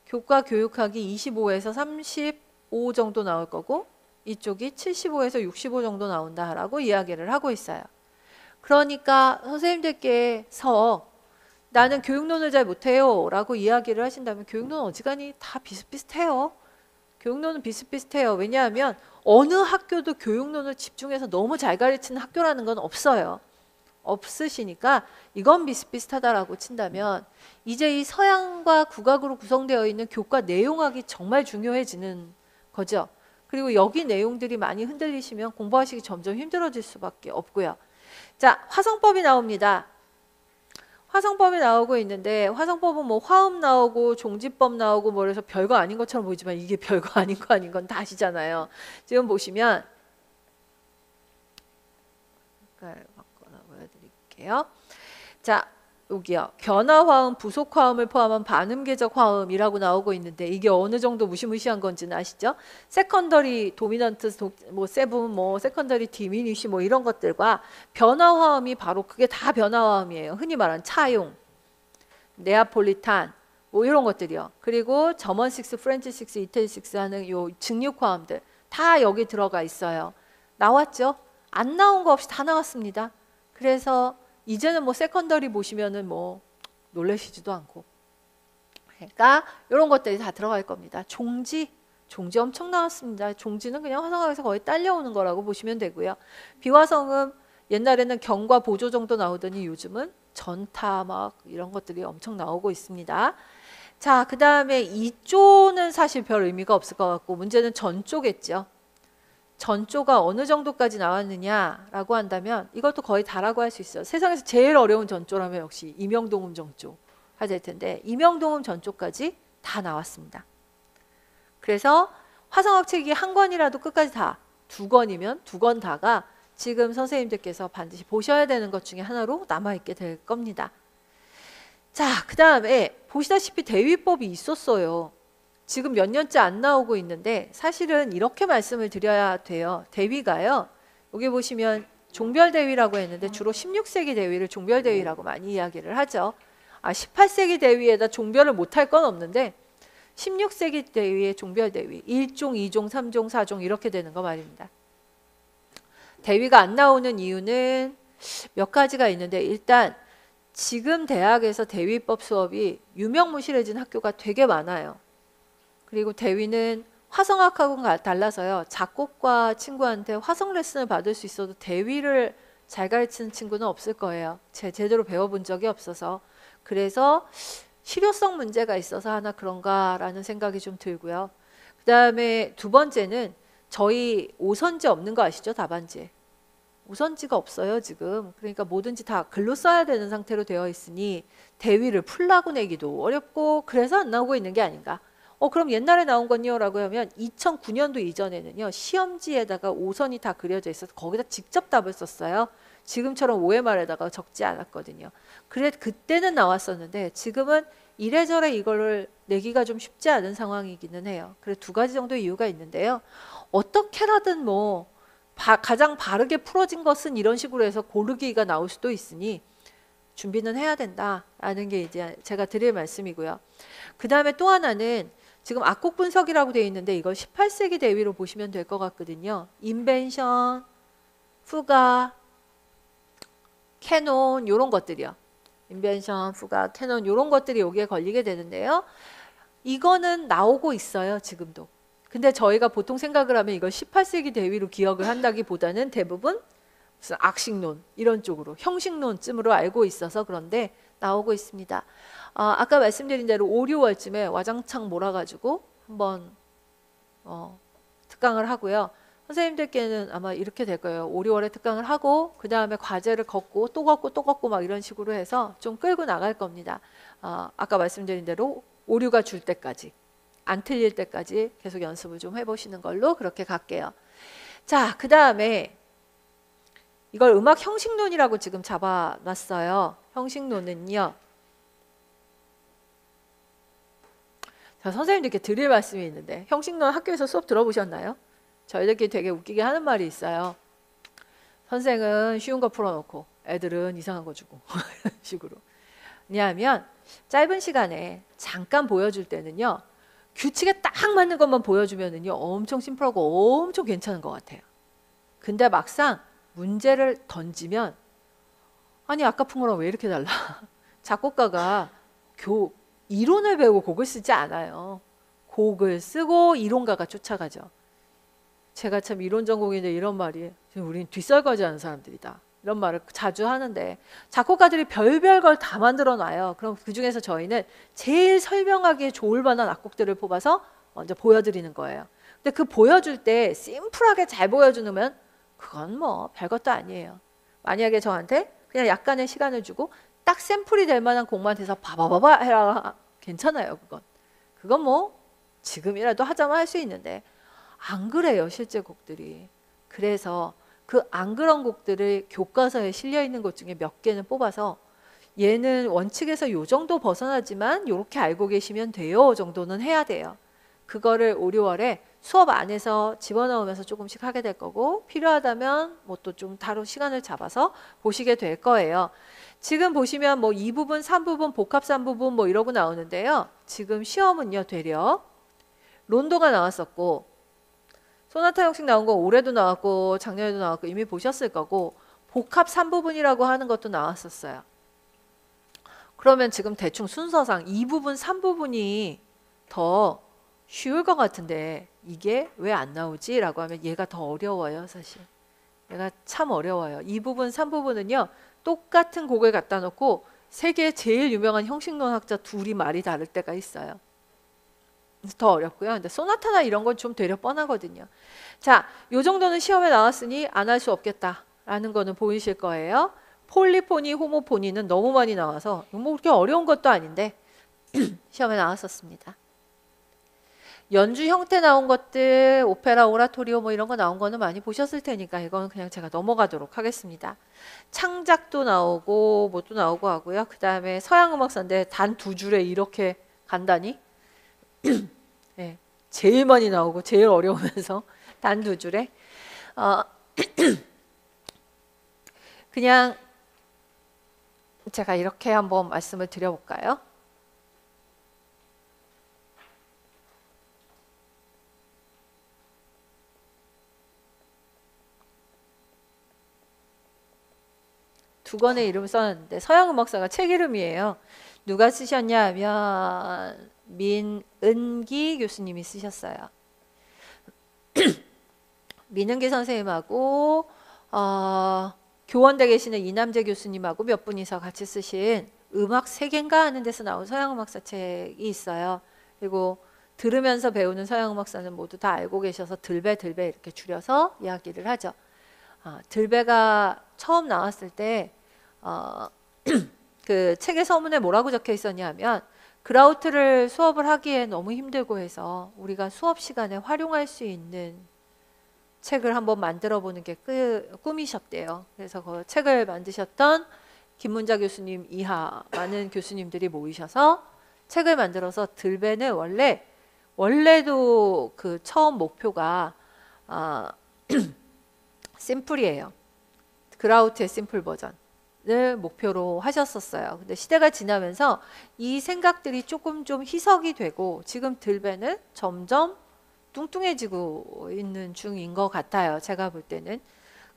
교과 교육학이 25에서 35 정도 나올 거고 이쪽이 75에서 65 정도 나온다라고 이야기를 하고 있어요. 그러니까 선생님들께서 나는 교육론을 잘 못해요 라고 이야기를 하신다면 교육론 어지간히 다 비슷비슷해요. 교육론은 비슷비슷해요. 왜냐하면 어느 학교도 교육론을 집중해서 너무 잘 가르치는 학교라는 건 없어요. 없으시니까 이건 비슷비슷하다라고 친다면 이제 이 서양과 국악으로 구성되어 있는 교과 내용학이 정말 중요해지는 거죠. 그리고 여기 내용들이 많이 흔들리시면 공부하시기 점점 힘들어질 수밖에 없고요. 자, 화성법이 나옵니다. 화성법이 나오고 있는데 화성법은 뭐 화음 나오고 종지법 나오고 뭐 그래서 별거 아닌 것처럼 보이지만 이게 별거 아닌 건 다 아시잖아요. 지금 보시면 바꿔 보여드릴게요. 자, 여기요. 변화화음, 부속화음을 포함한 반음계적 화음이라고 나오고 있는데 이게 어느 정도 무시무시한 건지는 아시죠? 세컨더리 도미넌트, 뭐 세븐, 뭐 세컨더리 디미니쉬 뭐 이런 것들과 변화화음이 바로 그게 다 변화화음이에요. 흔히 말하는 차용, 네아폴리탄 뭐 이런 것들이요. 그리고 저먼 식스, 프렌치 식스, 이태리 식스 하는 요 증육화음들 다 여기 들어가 있어요. 나왔죠? 안 나온 거 없이 다 나왔습니다. 그래서 이제는 뭐 세컨더리 보시면은 뭐 놀라시지도 않고. 그러니까 이런 것들이 다 들어갈 겁니다. 종지 엄청 나왔습니다. 종지는 그냥 화성학에서 거의 딸려오는 거라고 보시면 되고요. 비화성음 옛날에는 경과 보조 정도 나오더니 요즘은 전타 막 이런 것들이 엄청 나오고 있습니다. 자, 그 다음에 이조는 사실 별 의미가 없을 것 같고 문제는 전조겠죠. 전조가 어느 정도까지 나왔느냐라고 한다면 이것도 거의 다라고 할 수 있어요. 세상에서 제일 어려운 전조라면 역시 이명동음 전조가 될 텐데 이명동음 전조까지 다 나왔습니다. 그래서 화성학 책이 한 권이라도 끝까지 다, 두 권이면 두 권 다가 지금 선생님들께서 반드시 보셔야 되는 것 중에 하나로 남아있게 될 겁니다. 자, 그 다음에 보시다시피 대위법이 있었어요. 지금 몇 년째 안 나오고 있는데 사실은 이렇게 말씀을 드려야 돼요. 대위가요. 여기 보시면 종별대위라고 했는데 주로 16세기 대위를 종별대위라고 많이 이야기를 하죠. 18세기 대위에다 종별을 못할 건 없는데 16세기 대위의 종별대위 1종, 2종, 3종, 4종 이렇게 되는 거 말입니다. 대위가 안 나오는 이유는 몇 가지가 있는데 일단 지금 대학에서 대위법 수업이 유명무실해진 학교가 되게 많아요. 그리고 대위는 화성학하고는 달라서요. 작곡과 친구한테 화성 레슨을 받을 수 있어도 대위를 잘 가르치는 친구는 없을 거예요. 제대로 배워본 적이 없어서. 그래서 실효성 문제가 있어서 하나 그런가라는 생각이 좀 들고요. 그 다음에 두 번째는 저희 오선지 없는 거 아시죠? 답안지에. 오선지가 없어요 지금. 그러니까 뭐든지 다 글로 써야 되는 상태로 되어 있으니 대위를 풀라고 내기도 어렵고 그래서 안 나오고 있는 게 아닌가. 그럼 옛날에 나온 건요? 라고 하면 2009년도 이전에는요. 시험지에다가 오선이 다 그려져 있어서 거기다 직접 답을 썼어요. 지금처럼 OMR에다가 적지 않았거든요. 그래 그때는 나왔었는데 지금은 이래저래 이거를 내기가 좀 쉽지 않은 상황이기는 해요. 그래 두 가지 정도의 이유가 있는데요. 어떻게라든 뭐 가장 바르게 풀어진 것은 이런 식으로 해서 고르기가 나올 수도 있으니 준비는 해야 된다라는 게 이제 제가 드릴 말씀이고요. 그 다음에 또 하나는 지금 악곡 분석이라고 되어 있는데 이걸 18세기 대위로 보시면 될 것 같거든요. 인벤션, 후가, 캐논 이런 것들이요. 인벤션, 후가, 캐논 이런 것들이 여기에 걸리게 되는데요. 이거는 나오고 있어요. 지금도. 근데 저희가 보통 생각을 하면 이걸 18세기 대위로 기억을 한다기보다는 대부분 무슨 악식론 이런 쪽으로 형식론쯤으로 알고 있어서 그런데 나오고 있습니다. 아까 말씀드린 대로 5, 6월쯤에 와장창 몰아가지고 한번 특강을 하고요. 선생님들께는 아마 이렇게 될 거예요. 5, 6월에 특강을 하고 그 다음에 과제를 걷고 또 걷고 또 걷고 막 이런 식으로 해서 좀 끌고 나갈 겁니다. 아까 말씀드린 대로 오류가 줄 때까지 안 틀릴 때까지 계속 연습을 좀 해보시는 걸로 그렇게 갈게요. 자, 그 다음에 이걸 음악 형식론이라고 지금 잡아놨어요. 형식론은요. 자, 선생님들께 드릴 말씀이 있는데 형식론 학교에서 수업 들어보셨나요? 저희들끼리 되게 웃기게 하는 말이 있어요. 선생은 쉬운 거 풀어놓고 애들은 이상한 거 주고 이런 식으로. 왜냐하면 짧은 시간에 잠깐 보여줄 때는요. 규칙에 딱 맞는 것만 보여주면은요. 엄청 심플하고 엄청 괜찮은 것 같아요. 근데 막상 문제를 던지면 아니 아까 푼 거랑 왜 이렇게 달라? 작곡가가 이론을 배우고 곡을 쓰지 않아요. 곡을 쓰고 이론가가 쫓아가죠. 제가 참 이론 전공인데 이런 말이 우린 뒷설거지 하는 사람들이다. 이런 말을 자주 하는데 작곡가들이 별별 걸 다 만들어 놔요. 그럼 그중에서 저희는 제일 설명하기에 좋을 만한 악곡들을 뽑아서 먼저 보여드리는 거예요. 근데 그 보여줄 때 심플하게 잘 보여주면 그건 뭐 별것도 아니에요. 만약에 저한테 그냥 약간의 시간을 주고 딱 샘플이 될 만한 곡만 해서 봐봐봐봐 해라. 괜찮아요. 그건 뭐 지금이라도 하자면 할 수 있는데 안 그래요. 실제 곡들이. 그래서 그 안 그런 곡들을 교과서에 실려 있는 것 중에 몇 개는 뽑아서 얘는 원칙에서 요 정도 벗어나지만 요렇게 알고 계시면 돼요 정도는 해야 돼요. 그거를 5, 6월에 수업 안에서 집어넣으면서 조금씩 하게 될 거고 필요하다면 뭐 또 좀 따로 시간을 잡아서 보시게 될 거예요. 지금 보시면 뭐 2부분, 3부분, 복합 3부분 뭐 이러고 나오는데요. 지금 시험은요 되려 론도가 나왔었고 소나타 형식 나온 거 올해도 나왔고 작년에도 나왔고 이미 보셨을 거고 복합 3부분이라고 하는 것도 나왔었어요. 그러면 지금 대충 순서상 2부분, 3부분이 더 쉬울 것 같은데 이게 왜 안 나오지? 라고 하면 얘가 더 어려워요. 사실 얘가 참 어려워요. 2부분, 3부분은요 똑같은 곡을 갖다 놓고 세계 제일 유명한 형식론 학자 둘이 말이 다를 때가 있어요. 더 어렵고요. 근데 소나타나 이런 건 좀 되려 뻔하거든요. 자, 요 정도는 시험에 나왔으니 안 할 수 없겠다라는 거는 보이실 거예요. 폴리포니, 호모포니는 너무 많이 나와서 뭐 그렇게 어려운 것도 아닌데 시험에 나왔었습니다. 연주 형태 나온 것들, 오페라, 오라토리오 뭐 이런 거 나온 거는 많이 보셨을 테니까 이건 그냥 제가 넘어가도록 하겠습니다. 창작도 나오고 뭣도 나오고 하고요. 그 다음에 서양음악사인데 단 2줄에 이렇게 간단히 네, 제일 많이 나오고 제일 어려우면서 단 2줄에 그냥 제가 이렇게 한번 말씀을 드려볼까요? 두 권의 이름 써놨는데 서양음악사가 책 이름이에요. 누가 쓰셨냐 하면 민은기 교수님이 쓰셨어요. 민은기 선생님하고 교원대 계시는 이남재 교수님하고 몇 분이서 같이 쓰신 음악 세계인가 하는 데서 나온 서양음악사 책이 있어요. 그리고 들으면서 배우는 서양음악사는 모두 다 알고 계셔서 들배 이렇게 줄여서 이야기를 하죠. 들배가 처음 나왔을 때 그 책의 서문에 뭐라고 적혀 있었냐 하면 그라우트를 수업을 하기에 너무 힘들고 해서 우리가 수업 시간에 활용할 수 있는 책을 한번 만들어 보는 게 꿈이셨대요. 그래서 그 책을 만드셨던 김문자 교수님 이하 많은 교수님들이 모이셔서 책을 만들어서 들배는 원래도 그 처음 목표가 심플이에요. 그라우트의 심플 버전을 목표로 하셨었어요. 근데 시대가 지나면서 이 생각들이 조금 좀 희석이 되고 지금 들배는 점점 뚱뚱해지고 있는 중인 것 같아요. 제가 볼 때는.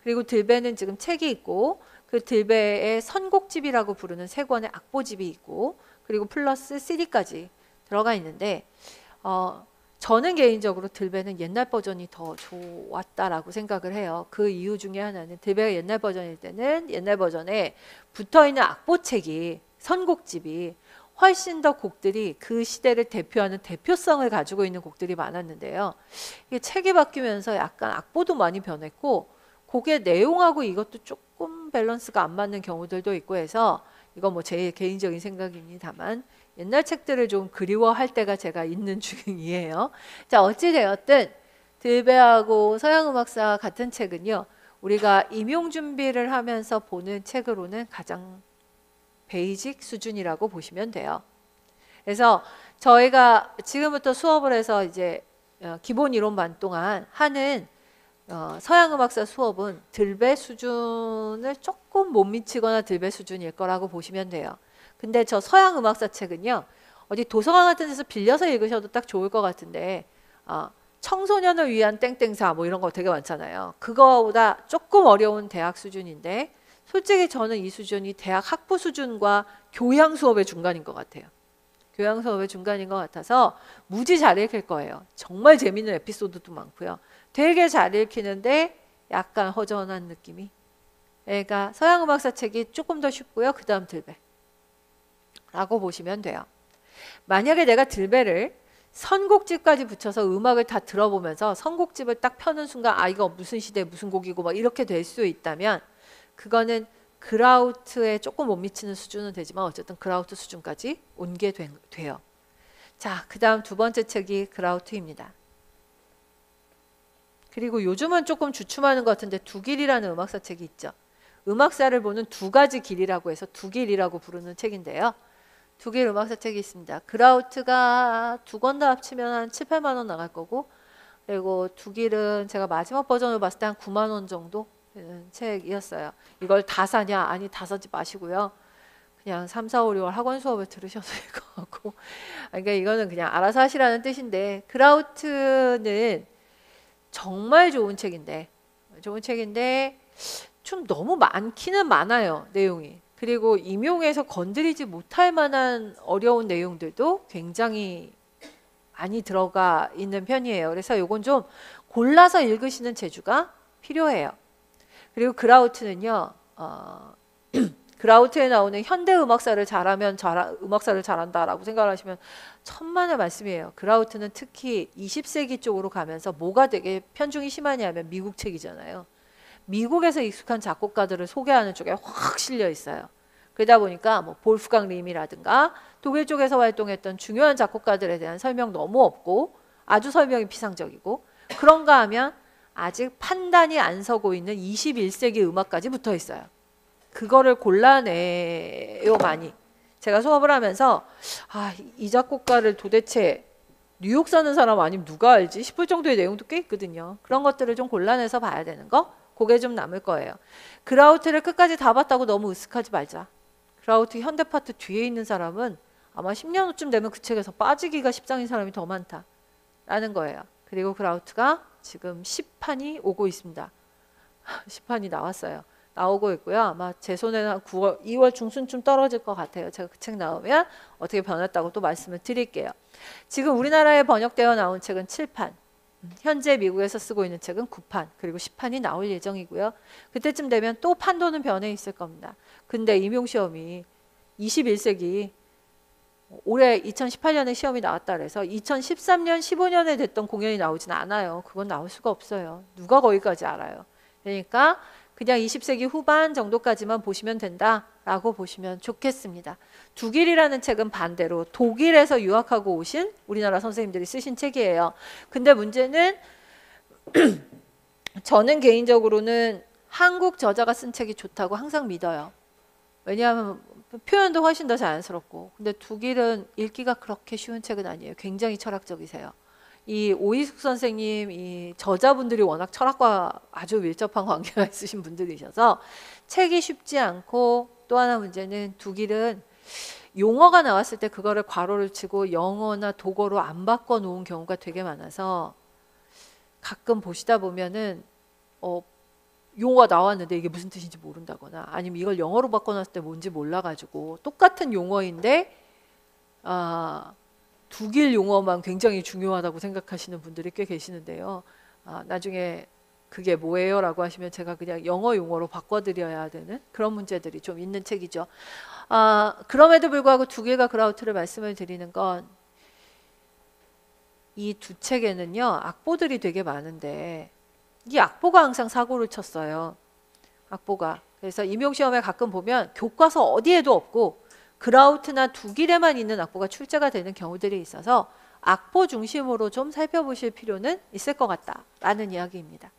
그리고 들배는 지금 책이 있고 그 들배의 선곡집이라고 부르는 3권의 악보집이 있고 그리고 플러스 CD까지 들어가 있는데 저는 개인적으로 들배는 옛날 버전이 더 좋았다라고 생각을 해요. 그 이유 중에 하나는 들배가 옛날 버전일 때는 옛날 버전에 붙어있는 악보책이 선곡집이 훨씬 더 곡들이 그 시대를 대표하는 대표성을 가지고 있는 곡들이 많았는데요. 이게 책이 바뀌면서 약간 악보도 많이 변했고 곡의 내용하고 이것도 조금 밸런스가 안 맞는 경우들도 있고 해서 이건 뭐 제 개인적인 생각입니다만 옛날 책들을 좀 그리워할 때가 제가 있는 중이에요. 자, 어찌되었든 들배하고 서양음악사 같은 책은요. 우리가 임용 준비를 하면서 보는 책으로는 가장 베이직 수준이라고 보시면 돼요. 그래서 저희가 지금부터 수업을 해서 이제 기본 이론반 동안 하는 서양음악사 수업은 들배 수준을 조금 못 미치거나 들배 수준일 거라고 보시면 돼요. 근데 저 서양음악사 책은요, 어디 도서관 같은 데서 빌려서 읽으셔도 딱 좋을 것 같은데, 청소년을 위한 땡땡사 뭐 이런 거 되게 많잖아요. 그거보다 조금 어려운 대학 수준인데, 솔직히 저는 이 수준이 대학 학부 수준과 교양 수업의 중간인 것 같아요. 교양 수업의 중간인 것 같아서 무지 잘 읽힐 거예요. 정말 재밌는 에피소드도 많고요. 되게 잘 읽히는데 약간 허전한 느낌이. 그러니까 서양음악사 책이 조금 더 쉽고요. 그 다음 들배 라고 보시면 돼요. 만약에 내가 들배를 선곡집까지 붙여서 음악을 다 들어보면서 선곡집을 딱 펴는 순간 아 이거 무슨 시대 무슨 곡이고 막 이렇게 될 수 있다면 그거는 그라우트에 조금 못 미치는 수준은 되지만 어쨌든 그라우트 수준까지 온 게 돼요. 자, 그 다음 두 번째 책이 그라우트입니다. 그리고 요즘은 조금 주춤하는 것 같은데 두길이라는 음악사 책이 있죠. 음악사를 보는 두 가지 길이라고 해서 두길이라고 부르는 책인데요. 두길 음악사 책이 있습니다. 그라우트가 두 권 다 합치면 한 7, 8만 원 나갈 거고, 그리고 두길은 제가 마지막 버전을 봤을 때 한 9만 원 정도 책이었어요. 이걸 다 사냐? 아니 다 사지 마시고요. 그냥 3, 4, 5, 6월 학원 수업을 들으셔도 될 것 같고, 그러니까 이거는 그냥 알아서 하시라는 뜻인데, 그라우트는 정말 좋은 책인데 좀 너무 많기는 많아요, 내용이. 그리고 임용해서 건드리지 못할 만한 어려운 내용들도 굉장히 많이 들어가 있는 편이에요. 그래서 이건 좀 골라서 읽으시는 재주가 필요해요. 그리고 그라우트는요, 그라우트에 나오는 현대 음악사를 잘하면 음악사를 잘한다라고 생각하시면 천만의 말씀이에요. 그라우트는 특히 20세기 쪽으로 가면서 뭐가 되게 편중이 심하냐면 미국 책이잖아요. 미국에서 익숙한 작곡가들을 소개하는 쪽에 확 실려 있어요. 그러다 보니까 뭐 볼프강 림이라든가 독일 쪽에서 활동했던 중요한 작곡가들에 대한 설명 너무 없고 아주 설명이 피상적이고, 그런가 하면 아직 판단이 안 서고 있는 21세기 음악까지 붙어 있어요. 그거를 골라내요, 많이. 제가 수업을 하면서 이 작곡가를 도대체 뉴욕 사는 사람 아니면 누가 알지 싶을 정도의 내용도 꽤 있거든요. 그런 것들을 좀 골라내서 봐야 되는 거, 그게 좀 남을 거예요. 그라우트를 끝까지 다 봤다고 너무 으쓱하지 말자. 그라우트 현대 파트 뒤에 있는 사람은 아마 10년 후쯤 되면 그 책에서 빠지기가 십상인 사람이 더 많다라는 거예요. 그리고 그라우트가 지금 10판이 오고 있습니다. 10판이 나왔어요. 나오고 있고요. 아마 제 손에는 한 2월 중순쯤 떨어질 것 같아요. 제가 그 책 나오면 어떻게 변했다고 또 말씀을 드릴게요. 지금 우리나라에 번역되어 나온 책은 7판. 현재 미국에서 쓰고 있는 책은 9판, 그리고 10판이 나올 예정이고요. 그때쯤 되면 또 판도는 변해 있을 겁니다. 근데 임용시험이 21세기 올해 2018년에 시험이 나왔다 그래서 2013년, 15년에 됐던 공연이 나오진 않아요. 그건 나올 수가 없어요. 누가 거기까지 알아요. 그러니까 그냥 20세기 후반 정도까지만 보시면 된다라고 보시면 좋겠습니다. 두길이라는 책은 반대로 독일에서 유학하고 오신 우리나라 선생님들이 쓰신 책이에요. 근데 문제는 저는 개인적으로는 한국 저자가 쓴 책이 좋다고 항상 믿어요. 왜냐하면 표현도 훨씬 더 자연스럽고. 근데 두길은 읽기가 그렇게 쉬운 책은 아니에요. 굉장히 철학적이세요. 이 오이숙 선생님, 이 저자분들이 워낙 철학과 아주 밀접한 관계가 있으신 분들이셔서 책이 쉽지 않고, 또 하나 문제는 두길은 용어가 나왔을 때 그거를 괄호를 치고 영어나 독어로 안 바꿔 놓은 경우가 되게 많아서 가끔 보시다 보면은 용어가 나왔는데 이게 무슨 뜻인지 모른다거나, 아니면 이걸 영어로 바꿔놨을 때 뭔지 몰라가지고 똑같은 용어인데 두길 용어만 굉장히 중요하다고 생각하시는 분들이 꽤 계시는데요. 나중에 그게 뭐예요? 라고 하시면 제가 그냥 영어 용어로 바꿔드려야 되는 그런 문제들이 좀 있는 책이죠. 그럼에도 불구하고 두길과 그라우트를 말씀을 드리는 건, 이 두 책에는요 악보들이 되게 많은데 이 악보가 항상 사고를 쳤어요. 악보가. 그래서 임용시험에 가끔 보면 교과서 어디에도 없고 그라우트나 두길에만 있는 악보가 출제가 되는 경우들이 있어서 악보 중심으로 좀 살펴보실 필요는 있을 것 같다라는 이야기입니다.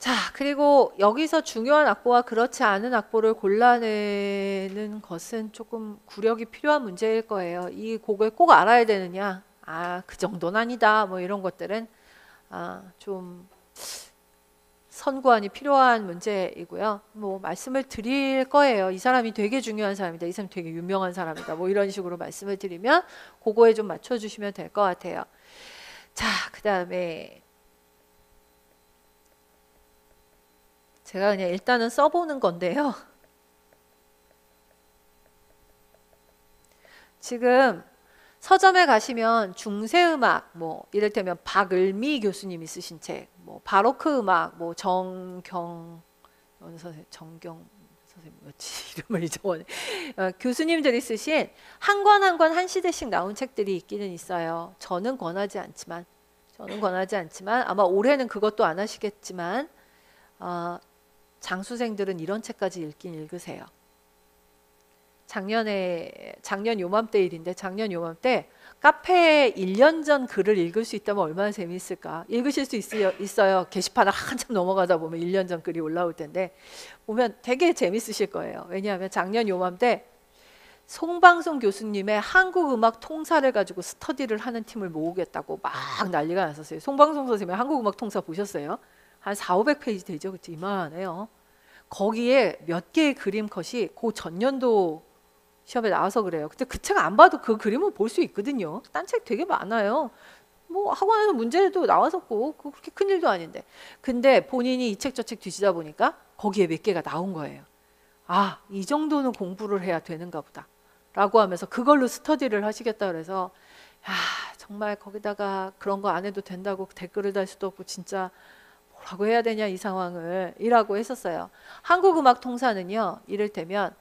자, 그리고 여기서 중요한 악보와 그렇지 않은 악보를 골라내는 것은 조금 구력이 필요한 문제일 거예요. 이 곡을 꼭 알아야 되느냐? 아, 그 정도는 아니다. 뭐 이런 것들은 좀 선구안이 필요한 문제이고요. 뭐 말씀을 드릴 거예요. 이 사람이 되게 중요한 사람이다. 이 사람이 되게 유명한 사람이다. 뭐 이런 식으로 말씀을 드리면 그거에 좀 맞춰주시면 될 것 같아요. 자, 그 다음에 제가 그냥 일단은 써보는 건데요. 지금 서점에 가시면 중세음악, 뭐 이를테면 박을미 교수님이 쓰신 책, 뭐 바로크 음악, 뭐 정경 정경 선생님 뭐였지 이름을 잊어버려. 교수님들이 쓰신 한 권 한 권 한 시대씩 나온 책들이 있기는 있어요. 저는 권하지 않지만 아마 올해는 그것도 안 하시겠지만 장수생들은 이런 책까지 읽긴 읽으세요. 작년 요맘때 일인데 작년 요맘때 카페에 1년 전 글을 읽을 수 있다면 얼마나 재미있을까. 읽으실 수 있어요. 게시판을 한참 넘어가다 보면 1년 전 글이 올라올 텐데 보면 되게 재밌으실 거예요. 왜냐하면 작년 요맘때 송방송 교수님의 한국음악 통사를 가지고 스터디를 하는 팀을 모으겠다고 막 난리가 났었어요. 송방송 선생님의 한국음악 통사 보셨어요? 한 400~500페이지 되죠. 그치? 이만해요. 거기에 몇 개의 그림 컷이 그 전년도 시험에 나와서 그래요. 근데 그 책 안 봐도 그 그림은 볼 수 있거든요. 딴 책 되게 많아요. 뭐 학원에서 문제도 나왔었고 그렇게 큰일도 아닌데. 근데 본인이 이 책 저 책 뒤지다 보니까 거기에 몇 개가 나온 거예요. 아, 이 정도는 공부를 해야 되는가 보다 라고 하면서 그걸로 스터디를 하시겠다 그래서 야, 정말 거기다가 그런 거 안 해도 된다고 댓글을 달 수도 없고 진짜 뭐라고 해야 되냐 이 상황을 이라고 했었어요. 한국음악통사는요, 이를테면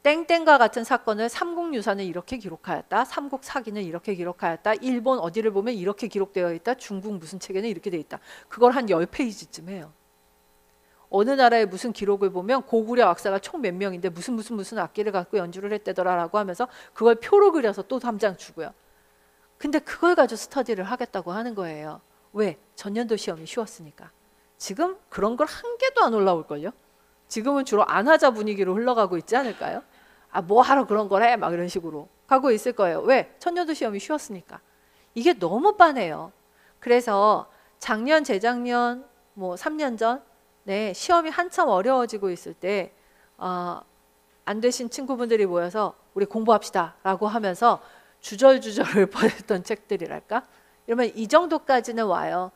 땡땡과 같은 사건을 삼국유사는 이렇게 기록하였다. 삼국사기는 이렇게 기록하였다. 일본 어디를 보면 이렇게 기록되어 있다. 중국 무슨 책에는 이렇게 되어 있다. 그걸 한 10페이지쯤 해요. 어느 나라의 무슨 기록을 보면 고구려 악사가 총 몇 명인데 무슨 악기를 갖고 연주를 했대더라 라고 하면서 그걸 표로 그려서 또 3장 주고요. 근데 그걸 가지고 스터디를 하겠다고 하는 거예요. 왜? 전년도 시험이 쉬웠으니까. 지금 그런 걸 한 개도 안 올라올걸요? 지금은 주로 안 하자 분위기로 흘러가고 있지 않을까요? 아, 뭐 하러 그런 걸 해? 막 이런 식으로 가고 있을 거예요. 왜? 전년도 시험이 쉬웠으니까. 이게 너무 빤해요. 그래서 작년, 재작년, 뭐 3년 전 네, 시험이 한참 어려워지고 있을 때 안 되신 친구분들이 모여서 우리 공부합시다 라고 하면서 주절주절을 보냈던 책들이랄까? 이러면 이 정도까지는 와요.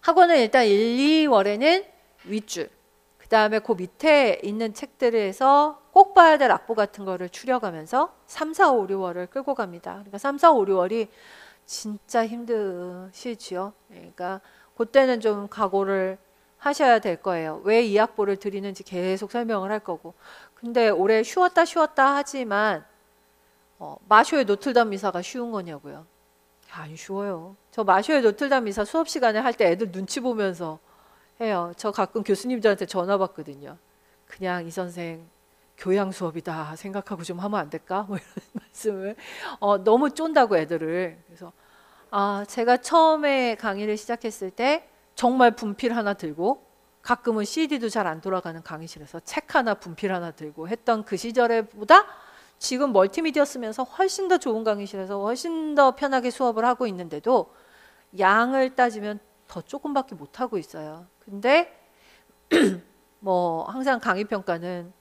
학원은 일단 1, 2월에는 윗줄, 그 다음에 그 밑에 있는 책들에서 꼭 봐야 될 악보 같은 거를 추려가면서 3, 4, 5, 6월을 끌고 갑니다. 그러니까 3, 4, 5, 6월이 진짜 힘드시지요. 그러니까 그때는 좀 각오를 하셔야 될 거예요. 왜 이 악보를 드리는지 계속 설명을 할 거고. 근데 올해 쉬웠다 하지만 마쇼의 노틀담 미사가 쉬운 거냐고요. 안 쉬워요. 저 마쇼의 노틀담 미사 수업 시간에 할 때 애들 눈치 보면서 해요. 저 가끔 교수님들한테 전화 받거든요. 그냥 이 선생 교양 수업이다 생각하고 좀 하면 안 될까? 뭐 이런 말씀을 너무 쫀다고 애들을. 그래서 제가 처음에 강의를 시작했을 때 정말 분필 하나 들고 가끔은 CD도 잘 안 돌아가는 강의실에서 책 하나 분필 하나 들고 했던 그 시절에 보다 지금 멀티미디어 쓰면서 훨씬 더 좋은 강의실에서 훨씬 더 편하게 수업을 하고 있는데도 양을 따지면 더 조금밖에 못 하고 있어요. 근데 뭐 항상 강의 평가는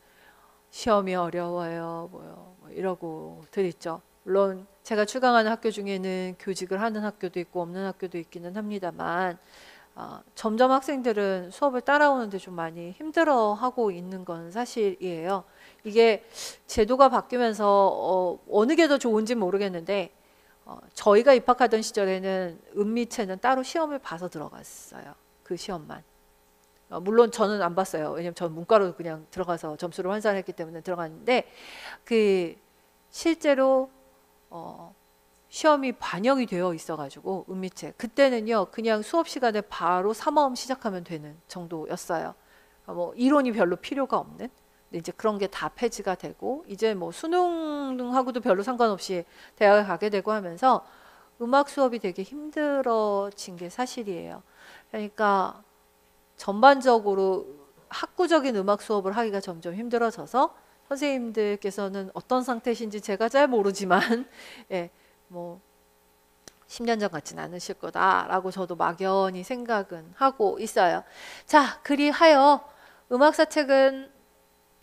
시험이 어려워요, 뭐 이러고 들있죠. 물론 제가 출강하는 학교 중에는 교직을 하는 학교도 있고 없는 학교도 있기는 합니다만 점점 학생들은 수업을 따라오는데 좀 많이 힘들어하고 있는 건 사실이에요. 이게 제도가 바뀌면서 어느 게 더 좋은지 모르겠는데 저희가 입학하던 시절에는 은미체는 따로 시험을 봐서 들어갔어요. 그 시험만. 물론 저는 안 봤어요. 왜냐면 저는 문과로 그냥 들어가서 점수를 환산했기 때문에 들어갔는데 그 실제로 시험이 반영이 되어 있어가지고 은미체 그때는요 그냥 수업 시간에 바로 3어음 시작하면 되는 정도였어요. 뭐 이론이 별로 필요가 없는. 근데 이제 그런 게 다 폐지가 되고 이제 뭐 수능하고도 별로 상관없이 대학에 가게 되고 하면서 음악 수업이 되게 힘들어진 게 사실이에요. 그러니까 전반적으로 학구적인 음악 수업을 하기가 점점 힘들어져서 선생님들께서는 어떤 상태신지 제가 잘 모르지만 예, 뭐 10년 전 같진 않으실 거다라고 저도 막연히 생각은 하고 있어요. 자, 그리하여 음악사 책은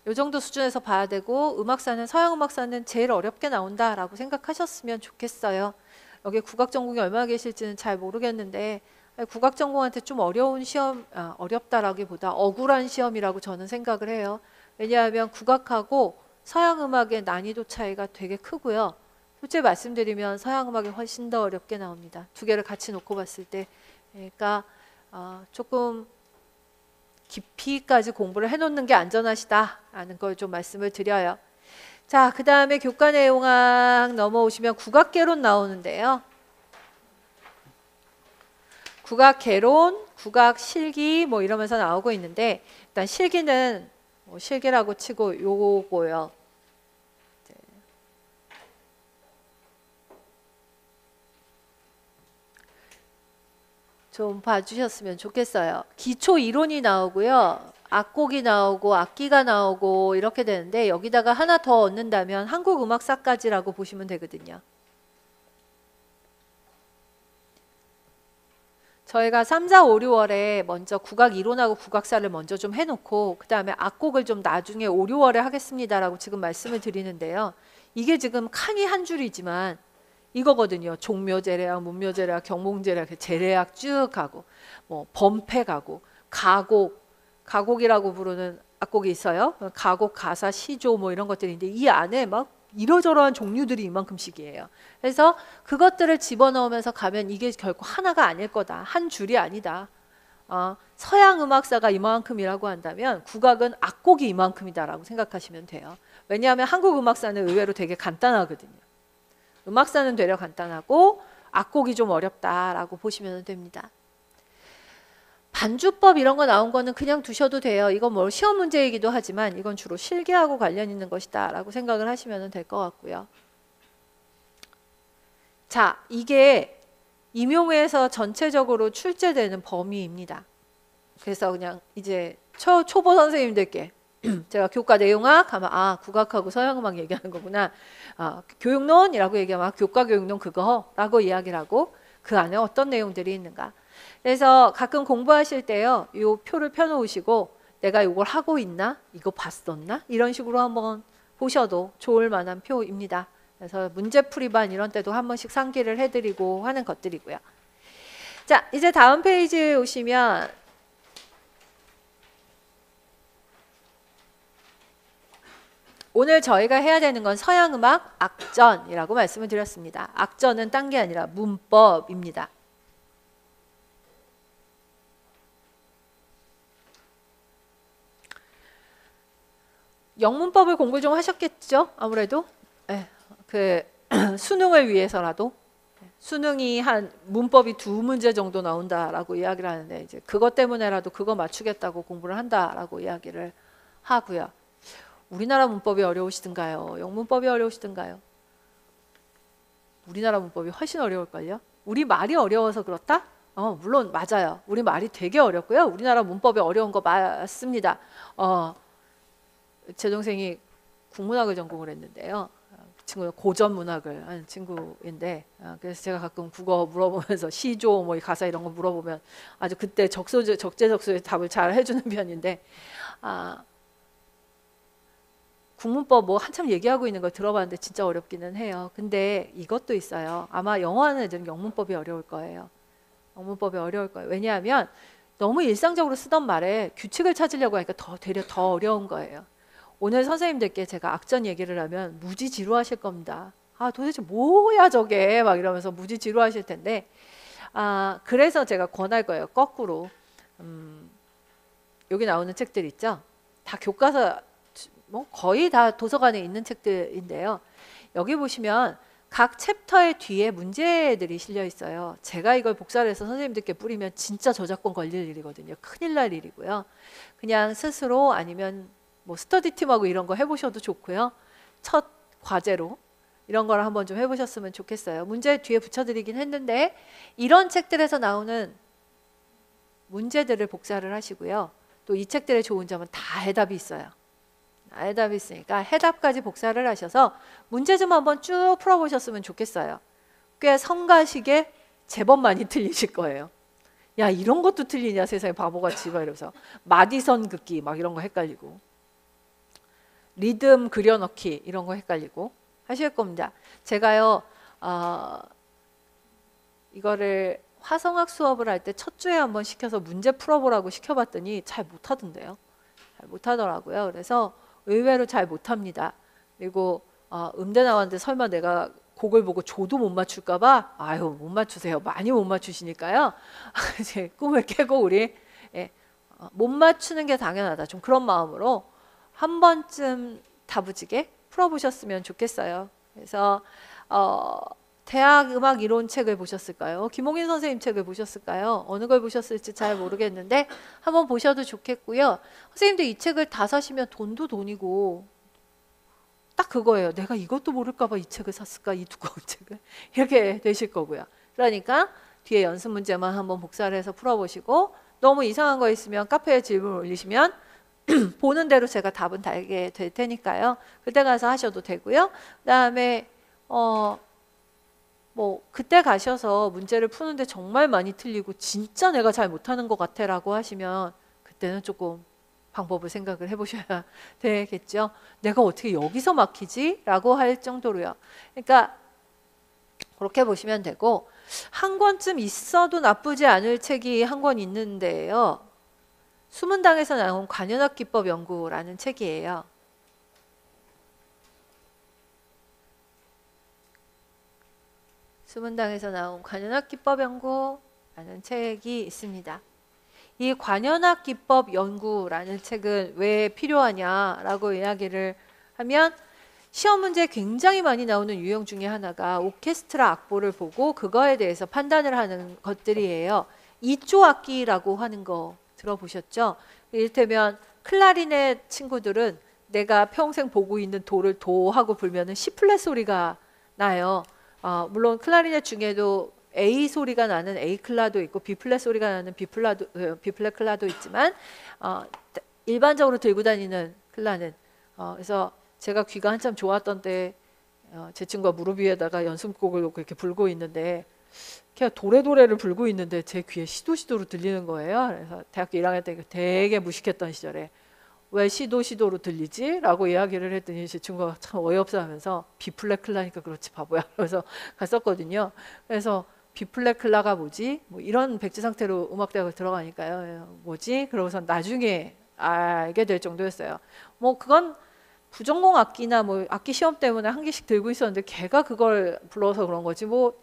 이 정도 수준에서 봐야 되고 음악사는 서양 음악사는 제일 어렵게 나온다라고 생각하셨으면 좋겠어요. 여기 국악 전공이 얼마나 계실지는 잘 모르겠는데 국악 전공한테 좀 어려운 시험, 어렵다라기보다 억울한 시험이라고 저는 생각을 해요. 왜냐하면 국악하고 서양 음악의 난이도 차이가 되게 크고요. 솔직히 말씀드리면 서양 음악이 훨씬 더 어렵게 나옵니다. 두 개를 같이 놓고 봤을 때. 그러니까 조금 깊이까지 공부를 해놓는 게 안전하시다라는 걸 좀 말씀을 드려요. 자, 그 다음에 교과 내용학 넘어오시면 국악 개론 나오는데요. 국악 개론, 국악 실기 뭐 이러면서 나오고 있는데 일단 실기는 뭐 실기라고 치고 요거고요. 좀 봐주셨으면 좋겠어요. 기초 이론이 나오고요. 악곡이 나오고 악기가 나오고 이렇게 되는데 여기다가 하나 더 얻는다면 한국음악사까지라고 보시면 되거든요. 저희가 3, 4, 5, 6월에 먼저 국악 이론하고 국악사를 먼저 좀 해놓고 그 다음에 악곡을 좀 나중에 5, 6월에 하겠습니다라고 지금 말씀을 드리는데요. 이게 지금 칸이 한 줄이지만 이거거든요. 종묘제례학, 문묘제례학, 경몽제례학, 제례학 쭉 가고 뭐 범패 가고 가곡이라고 부르는 악곡이 있어요. 가곡, 가사, 시조 뭐 이런 것들인데 이 안에 막 이러저러한 종류들이 이만큼씩이에요. 그래서 그것들을 집어넣으면서 가면 이게 결코 하나가 아닐 거다. 한 줄이 아니다. 서양 음악사가 이만큼이라고 한다면 국악은 악곡이 이만큼이다라고 생각하시면 돼요. 왜냐하면 한국 음악사는 의외로 되게 간단하거든요. 음악사는 되려 간단하고 악곡이 좀 어렵다라고 보시면 됩니다. 반주법 이런 거 나온 거는 그냥 두셔도 돼요. 이건 뭐 시험 문제이기도 하지만 이건 주로 실기하고 관련 있는 것이다 라고 생각을 하시면 될 것 같고요. 자, 이게 임용회에서 전체적으로 출제되는 범위입니다. 그래서 그냥 이제 초보 선생님들께 제가 교과 내용학 하면 국악하고 서양음악 얘기하는 거구나. 교육론이라고 얘기하면 교과 교육론 그거라고 이야기를 하고 그 안에 어떤 내용들이 있는가. 그래서 가끔 공부하실 때요. 이 표를 펴놓으시고 내가 이걸 하고 있나? 이거 봤었나? 이런 식으로 한번 보셔도 좋을 만한 표입니다. 그래서 문제풀이반 이런 때도 한 번씩 상기를 해드리고 하는 것들이고요. 자, 이제 다음 페이지에 오시면 오늘 저희가 해야 되는 건 서양음악 악전이라고 말씀을 드렸습니다. 악전은 딴 게 아니라 문법입니다. 영문법을 공부 좀 하셨겠죠? 아무래도 그 수능을 위해서라도 수능이 한 문법이 2문제 정도 나온다라고 이야기를 하는데 이제 그것 때문에라도 그거 맞추겠다고 공부를 한다라고 이야기를 하고요. 우리나라 문법이 어려우시든가요? 영문법이 어려우시든가요? 우리나라 문법이 훨씬 어려울걸요? 우리 말이 어려워서 그렇다? 물론 맞아요. 우리 말이 되게 어렵고요. 우리나라 문법이 어려운 거 맞습니다. 제 동생이 국문학을 전공을 했는데요. 그 친구는 고전문학을 하는 친구인데 그래서 제가 가끔 국어 물어보면서 시조 뭐 가사 이런 거 물어보면 아주 그때 적재적소에 답을 잘 해주는 편인데 국문법 뭐 한참 얘기하고 있는 걸 들어봤는데 진짜 어렵기는 해요. 근데 이것도 있어요. 아마 영어 하는 애들은 영문법이 어려울 거예요. 영문법이 어려울 거예요. 왜냐하면 너무 일상적으로 쓰던 말에 규칙을 찾으려고 하니까 되려 더 어려운 거예요. 오늘 선생님들께 제가 악전 얘기를 하면 무지 지루하실 겁니다. 도대체 뭐야 저게 막 이러면서 무지 지루하실 텐데 그래서 제가 권할 거예요. 거꾸로 여기 나오는 책들 있죠. 다 교과서 뭐 거의 다 도서관에 있는 책들인데요. 여기 보시면 각 챕터의 뒤에 문제들이 실려 있어요. 제가 이걸 복사를 해서 선생님들께 뿌리면 진짜 저작권 걸릴 일이거든요. 큰일 날 일이고요. 그냥 스스로 아니면 뭐 스터디팀하고 이런 거 해보셔도 좋고요. 첫 과제로 이런 걸 한번 좀 해보셨으면 좋겠어요. 문제 뒤에 붙여드리긴 했는데 이런 책들에서 나오는 문제들을 복사를 하시고요. 또 이 책들의 좋은 점은 다 해답이 있어요. 해답이 있으니까 해답까지 복사를 하셔서 문제 좀 한번 쭉 풀어보셨으면 좋겠어요. 꽤 성가시게 제법 많이 틀리실 거예요. 야, 이런 것도 틀리냐 세상에 바보같이 막 이러면서 마디선 긋기 막 이런 거 헷갈리고 리듬 그려넣기 이런 거 헷갈리고 하실 겁니다. 제가요 이거를 화성학 수업을 할 때 첫 주에 한번 시켜서 문제 풀어보라고 시켜봤더니 잘 못하던데요. 잘 못하더라고요. 그래서 의외로 잘 못합니다. 그리고 음대 나왔는데 설마 내가 곡을 보고 조도 못 맞출까봐 아유 못 맞추세요. 많이 못 맞추시니까요. 이제 꿈을 깨고 우리 못 맞추는 게 당연하다. 좀 그런 마음으로 한 번쯤 다부지게 풀어보셨으면 좋겠어요. 그래서 대학 음악 이론 책을 보셨을까요? 김홍인 선생님 책을 보셨을까요? 어느 걸 보셨을지 잘 모르겠는데 한번 보셔도 좋겠고요. 선생님도 이 책을 다 사시면 돈도 돈이고 딱 그거예요. 내가 이것도 모를까 봐 이 책을 샀을까? 이 두꺼운 책을. 이렇게 되실 거고요. 그러니까 뒤에 연습 문제만 한번 복사를 해서 풀어보시고 너무 이상한 거 있으면 카페에 질문 올리시면 보는 대로 제가 답은 달게 될 테니까요. 그때 가서 하셔도 되고요. 그 다음에 뭐 그때 가셔서 문제를 푸는데 정말 많이 틀리고 진짜 내가 잘 못하는 것 같아 라고 하시면 그때는 조금 방법을 생각을 해보셔야 되겠죠. 내가 어떻게 여기서 막히지? 라고 할 정도로요. 그러니까 그렇게 보시면 되고 한 권쯤 있어도 나쁘지 않을 책이 한 권 있는데요. 수문당에서 나온 관현악 기법 연구라는 책이에요. 수문당에서 나온 관현악 기법 연구라는 책이 있습니다. 이 관현악 기법 연구라는 책은 왜 필요하냐라고 이야기를 하면 시험 문제에 굉장히 많이 나오는 유형 중에 하나가 오케스트라 악보를 보고 그거에 대해서 판단을 하는 것들이에요. 2조 악기라고 하는 거 들어보셨죠? 이를테면 클라리넷 친구들은 내가 평생 보고 있는 도를 도 하고 불면은 C 플랫 소리가 나요. 물론 클라리넷 중에도 A 소리가 나는 A 클라도 있고 B 플랫 소리가 나는 B 플랫 클라도 있지만 일반적으로 들고 다니는 클라는 그래서 제가 귀가 한참 좋았던 때 제 친구가 무릎 위에다가 연습곡을 놓고 이렇게 불고 있는데 그냥 도레도레를 불고 있는데 제 귀에 시도시도로 들리는 거예요. 그래서 대학교 1학년 때 되게 무식했던 시절에 왜 시도시도로 들리지? 라고 이야기를 했더니 제 친구가 참 어이없어 하면서 B플랫 클라니까 그렇지 바보야. 그래서 갔었거든요. 그래서 B플랫 클라가 뭐지? 뭐 이런 백지 상태로 음악대학을 들어가니까요. 뭐지? 그러고서 나중에 알게 될 정도였어요. 뭐 그건 부전공 악기나 뭐 악기 시험 때문에 한 개씩 들고 있었는데 걔가 그걸 불러서 그런 거지 뭐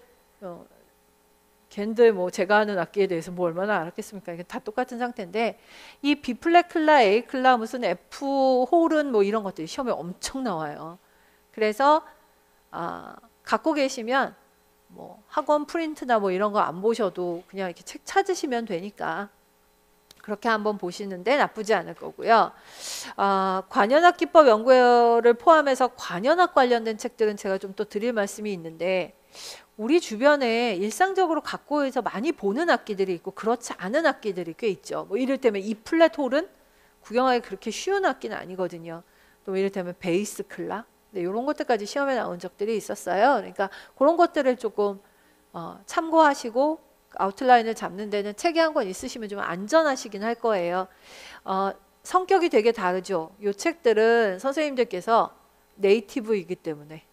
걘들 뭐 제가 하는 악기에 대해서 뭐 얼마나 알았겠습니까? 이게 다 똑같은 상태인데 이 B 플랫 클라, A 클라, 무슨 F 홀은 뭐 이런 것들이 시험에 엄청 나와요. 그래서 갖고 계시면 뭐 학원 프린트나 뭐 이런 거 안 보셔도 그냥 이렇게 책 찾으시면 되니까 그렇게 한번 보시는데 나쁘지 않을 거고요. 관현악 기법 연구를 포함해서 관현악 관련된 책들은 제가 좀 또 드릴 말씀이 있는데 우리 주변에 일상적으로 갖고 있어 많이 보는 악기들이 있고 그렇지 않은 악기들이 꽤 있죠. 뭐 이를테면 E 플랫 홀은 구경하기 그렇게 쉬운 악기는 아니거든요. 또 이를테면 베이스 클라 이런 것들까지 시험에 나온 적들이 있었어요. 그러니까 그런 것들을 조금 참고하시고 아웃라인을 잡는 데는 책이 한 권 있으시면 좀 안전하시긴 할 거예요. 성격이 되게 다르죠. 이 책들은 선생님들께서 네이티브이기 때문에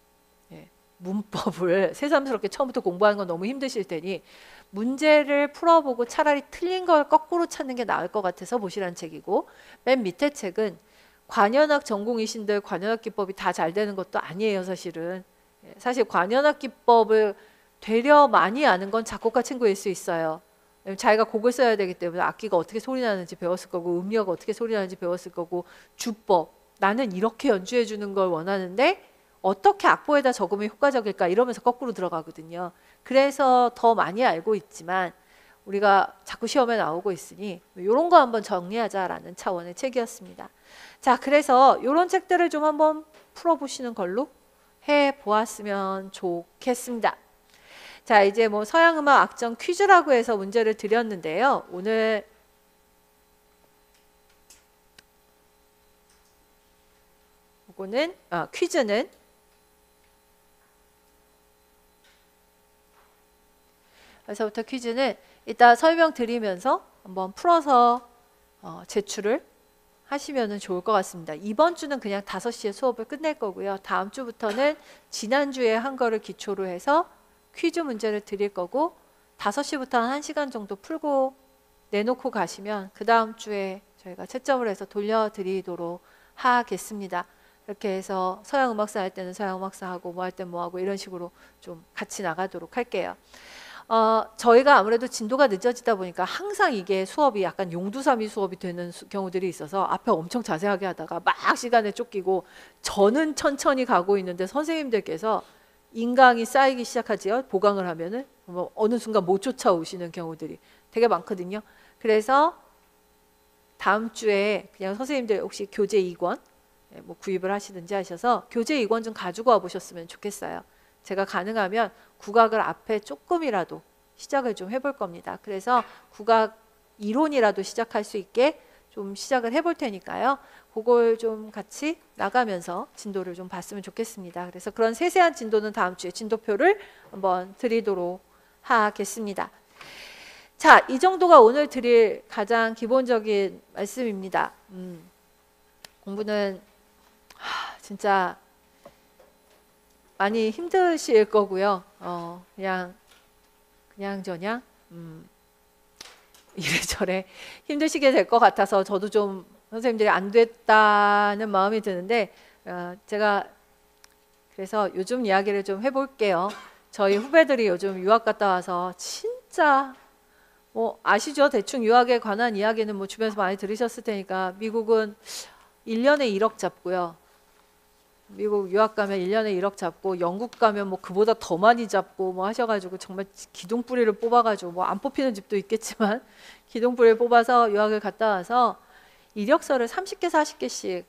문법을 새삼스럽게 처음부터 공부하는 건 너무 힘드실 테니 문제를 풀어보고 차라리 틀린 걸 거꾸로 찾는 게 나을 것 같아서 보시라는 책이고 맨 밑에 책은 관현악 전공이신들 관현악 기법이 다 잘 되는 것도 아니에요. 사실 관현악 기법을 되려 많이 아는 건 작곡가 친구일 수 있어요. 자기가 곡을 써야 되기 때문에 악기가 어떻게 소리 나는지 배웠을 거고 음력 어떻게 소리 나는지 배웠을 거고 주법 나는 이렇게 연주해 주는 걸 원하는데 어떻게 악보에다 적으면 효과적일까 이러면서 거꾸로 들어가거든요. 그래서 더 많이 알고 있지만 우리가 자꾸 시험에 나오고 있으니 이런 거 한번 정리하자라는 차원의 책이었습니다. 자, 그래서 이런 책들을 좀 한번 풀어보시는 걸로 해보았으면 좋겠습니다. 자, 이제 뭐 서양음악 악정 퀴즈라고 해서 문제를 드렸는데요. 오늘 그거는 퀴즈는 그래서부터 퀴즈는 이따 설명드리면서 한번 풀어서 제출을 하시면 좋을 것 같습니다. 이번 주는 그냥 5시에 수업을 끝낼 거고요. 다음 주부터는 지난주에 한 거를 기초로 해서 퀴즈 문제를 드릴 거고 5시부터 한 1시간 정도 풀고 내놓고 가시면 그 다음 주에 저희가 채점을 해서 돌려드리도록 하겠습니다. 이렇게 해서 서양 음악사 할 때는 서양 음악사 하고 뭐 할 땐 뭐 하고 이런 식으로 좀 같이 나가도록 할게요. 저희가 아무래도 진도가 늦어지다 보니까 항상 이게 수업이 약간 용두사미 수업이 되는 경우들이 있어서 앞에 엄청 자세하게 하다가 막 시간에 쫓기고 저는 천천히 가고 있는데 선생님들께서 인강이 쌓이기 시작하지요. 보강을 하면은 뭐 어느 순간 못 쫓아오시는 경우들이 되게 많거든요. 그래서 다음 주에 그냥 선생님들 혹시 교재 2권 뭐 구입을 하시든지 하셔서 교재 2권 좀 가지고 와 보셨으면 좋겠어요. 제가 가능하면 국악을 앞에 조금이라도 시작을 좀 해볼 겁니다. 그래서 국악 이론이라도 시작할 수 있게 좀 시작을 해볼 테니까요. 그걸 좀 같이 나가면서 진도를 좀 봤으면 좋겠습니다. 그래서 그런 세세한 진도는 다음 주에 진도표를 한번 드리도록 하겠습니다. 자, 이 정도가 오늘 드릴 가장 기본적인 말씀입니다. 공부는 진짜 많이 힘드실 거고요. 그냥 저냥 이래저래 힘드시게 될 것 같아서 저도 좀 선생님들이 안 됐다는 마음이 드는데 제가 그래서 요즘 이야기를 좀 해볼게요. 저희 후배들이 요즘 유학 갔다 와서 진짜 뭐 아시죠? 대충 유학에 관한 이야기는 뭐 주변에서 많이 들으셨을 테니까 미국은 1년에 1억 잡고요. 미국 유학 가면 1년에 1억 잡고 영국 가면 뭐 그보다 더 많이 잡고 뭐 하셔가지고 정말 기둥뿌리를 뽑아가지고 뭐 안 뽑히는 집도 있겠지만 기둥뿌리를 뽑아서 유학을 갔다 와서 이력서를 30개 40개씩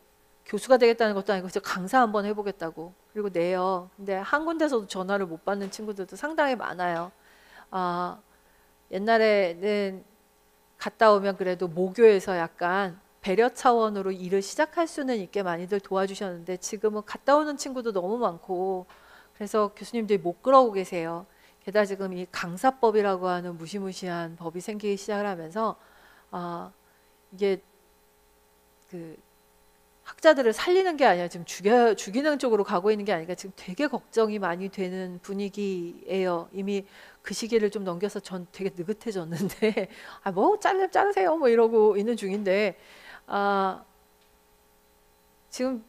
교수가 되겠다는 것도 아니고 강사 한번 해보겠다고 그리고 내요. 근데 한 군데서도 전화를 못 받는 친구들도 상당히 많아요. 옛날에는 갔다 오면 그래도 모교에서 약간 배려 차원으로 일을 시작할 수는 있게 많이들 도와주셨는데 지금은 갔다 오는 친구도 너무 많고 그래서 교수님들이 못 그러고 계세요. 게다가 지금 이 강사법이라고 하는 무시무시한 법이 생기기 시작을 하면서 이게 그 학자들을 살리는 게 아니라 지금 죽이는 쪽으로 가고 있는 게 아니라 지금 되게 걱정이 많이 되는 분위기예요. 이미 그 시기를 좀 넘겨서 전 되게 느긋해졌는데 뭐 자르세요 뭐 이러고 있는 중인데 지금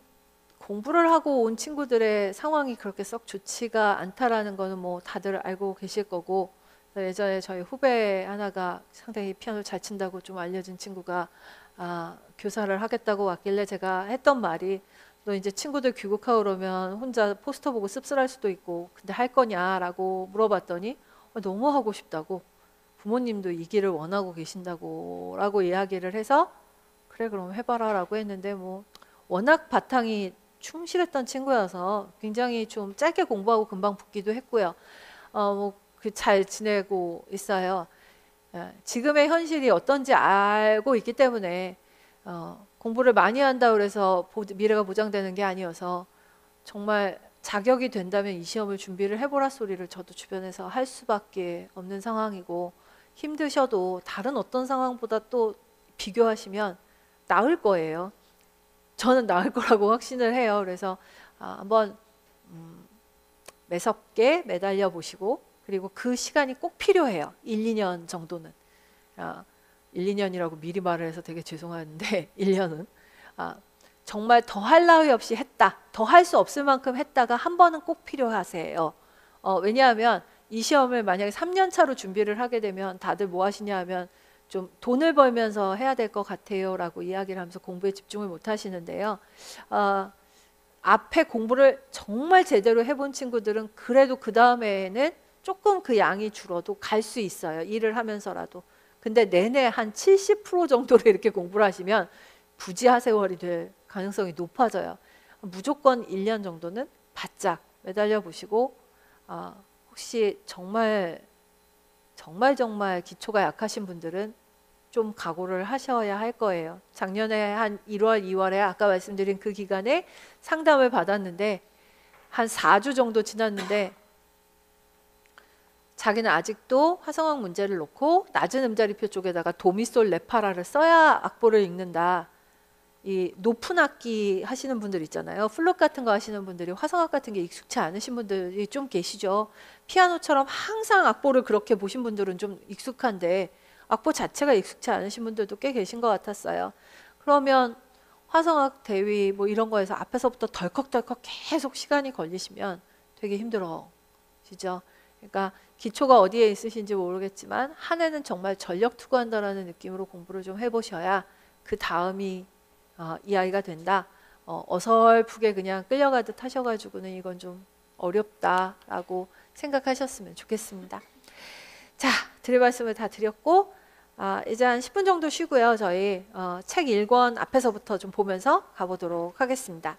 공부를 하고 온 친구들의 상황이 그렇게 썩 좋지가 않다라는 거는 뭐 다들 알고 계실 거고 예전에 저희 후배 하나가 상당히 피아노를 잘 친다고 좀 알려진 친구가 교사를 하겠다고 왔길래 제가 했던 말이 너 이제 친구들 귀국하고 그러면 혼자 포스터 보고 씁쓸할 수도 있고 근데 할 거냐라고 물어봤더니 너무 하고 싶다고 부모님도 이 길을 원하고 계신다고 라고 이야기를 해서 그래 그럼 해봐라 라고 했는데 뭐 워낙 바탕이 충실했던 친구여서 굉장히 좀 짧게 공부하고 금방 붙기도 했고요. 잘 지내고 있어요. 지금의 현실이 어떤지 알고 있기 때문에 공부를 많이 한다고 해서 미래가 보장되는 게 아니어서 정말 자격이 된다면 이 시험을 준비를 해보라 소리를 저도 주변에서 할 수밖에 없는 상황이고 힘드셔도 다른 어떤 상황보다 또 비교하시면 나을 거예요. 저는 나을 거라고 확신을 해요. 그래서 한번 매섭게 매달려 보시고 그리고 그 시간이 꼭 필요해요. 1, 2년 정도는. 1, 2년이라고 미리 말을 해서 되게 죄송한데 1년은 정말 더 할 나위 없이 했다. 더 할 수 없을 만큼 했다가 한 번은 꼭 필요하세요. 왜냐하면 이 시험을 만약에 3년 차로 준비를 하게 되면 다들 뭐 하시냐 하면 좀 돈을 벌면서 해야 될 것 같아요 라고 이야기를 하면서 공부에 집중을 못 하시는데요. 앞에 공부를 정말 제대로 해본 친구들은 그래도 그 다음에는 조금 그 양이 줄어도 갈 수 있어요. 일을 하면서라도. 근데 내내 한 70% 정도로 이렇게 공부를 하시면 부지하세월이 될 가능성이 높아져요. 무조건 1년 정도는 바짝 매달려 보시고 혹시 정말 기초가 약하신 분들은 좀 각오를 하셔야 할 거예요. 작년에 한 1월, 2월에 아까 말씀드린 그 기간에 상담을 받았는데 한 4주 정도 지났는데 자기는 아직도 화성학 문제를 놓고 낮은 음자리표 쪽에다가 도미솔 레파라를 써야 악보를 읽는다. 이 높은 악기 하시는 분들 있잖아요. 플룻 같은 거 하시는 분들이 화성악 같은 게 익숙치 않으신 분들이 좀 계시죠. 피아노처럼 항상 악보를 그렇게 보신 분들은 좀 익숙한데 악보 자체가 익숙치 않으신 분들도 꽤 계신 것 같았어요. 그러면 화성악 대위 뭐 이런 거에서 앞에서부터 덜컥덜컥 계속 시간이 걸리시면 되게 힘들어지죠. 그러니까 기초가 어디에 있으신지 모르겠지만 한 해는 정말 전력 투구한다라는 느낌으로 공부를 좀 해보셔야 그 다음이 이야기가 된다. 어설프게 그냥 끌려가듯 하셔가지고는 이건 좀 어렵다라고 생각하셨으면 좋겠습니다. 자, 드릴 말씀을 다 드렸고 이제 한 10분 정도 쉬고요. 저희 책 1권 앞에서부터 좀 보면서 가보도록 하겠습니다.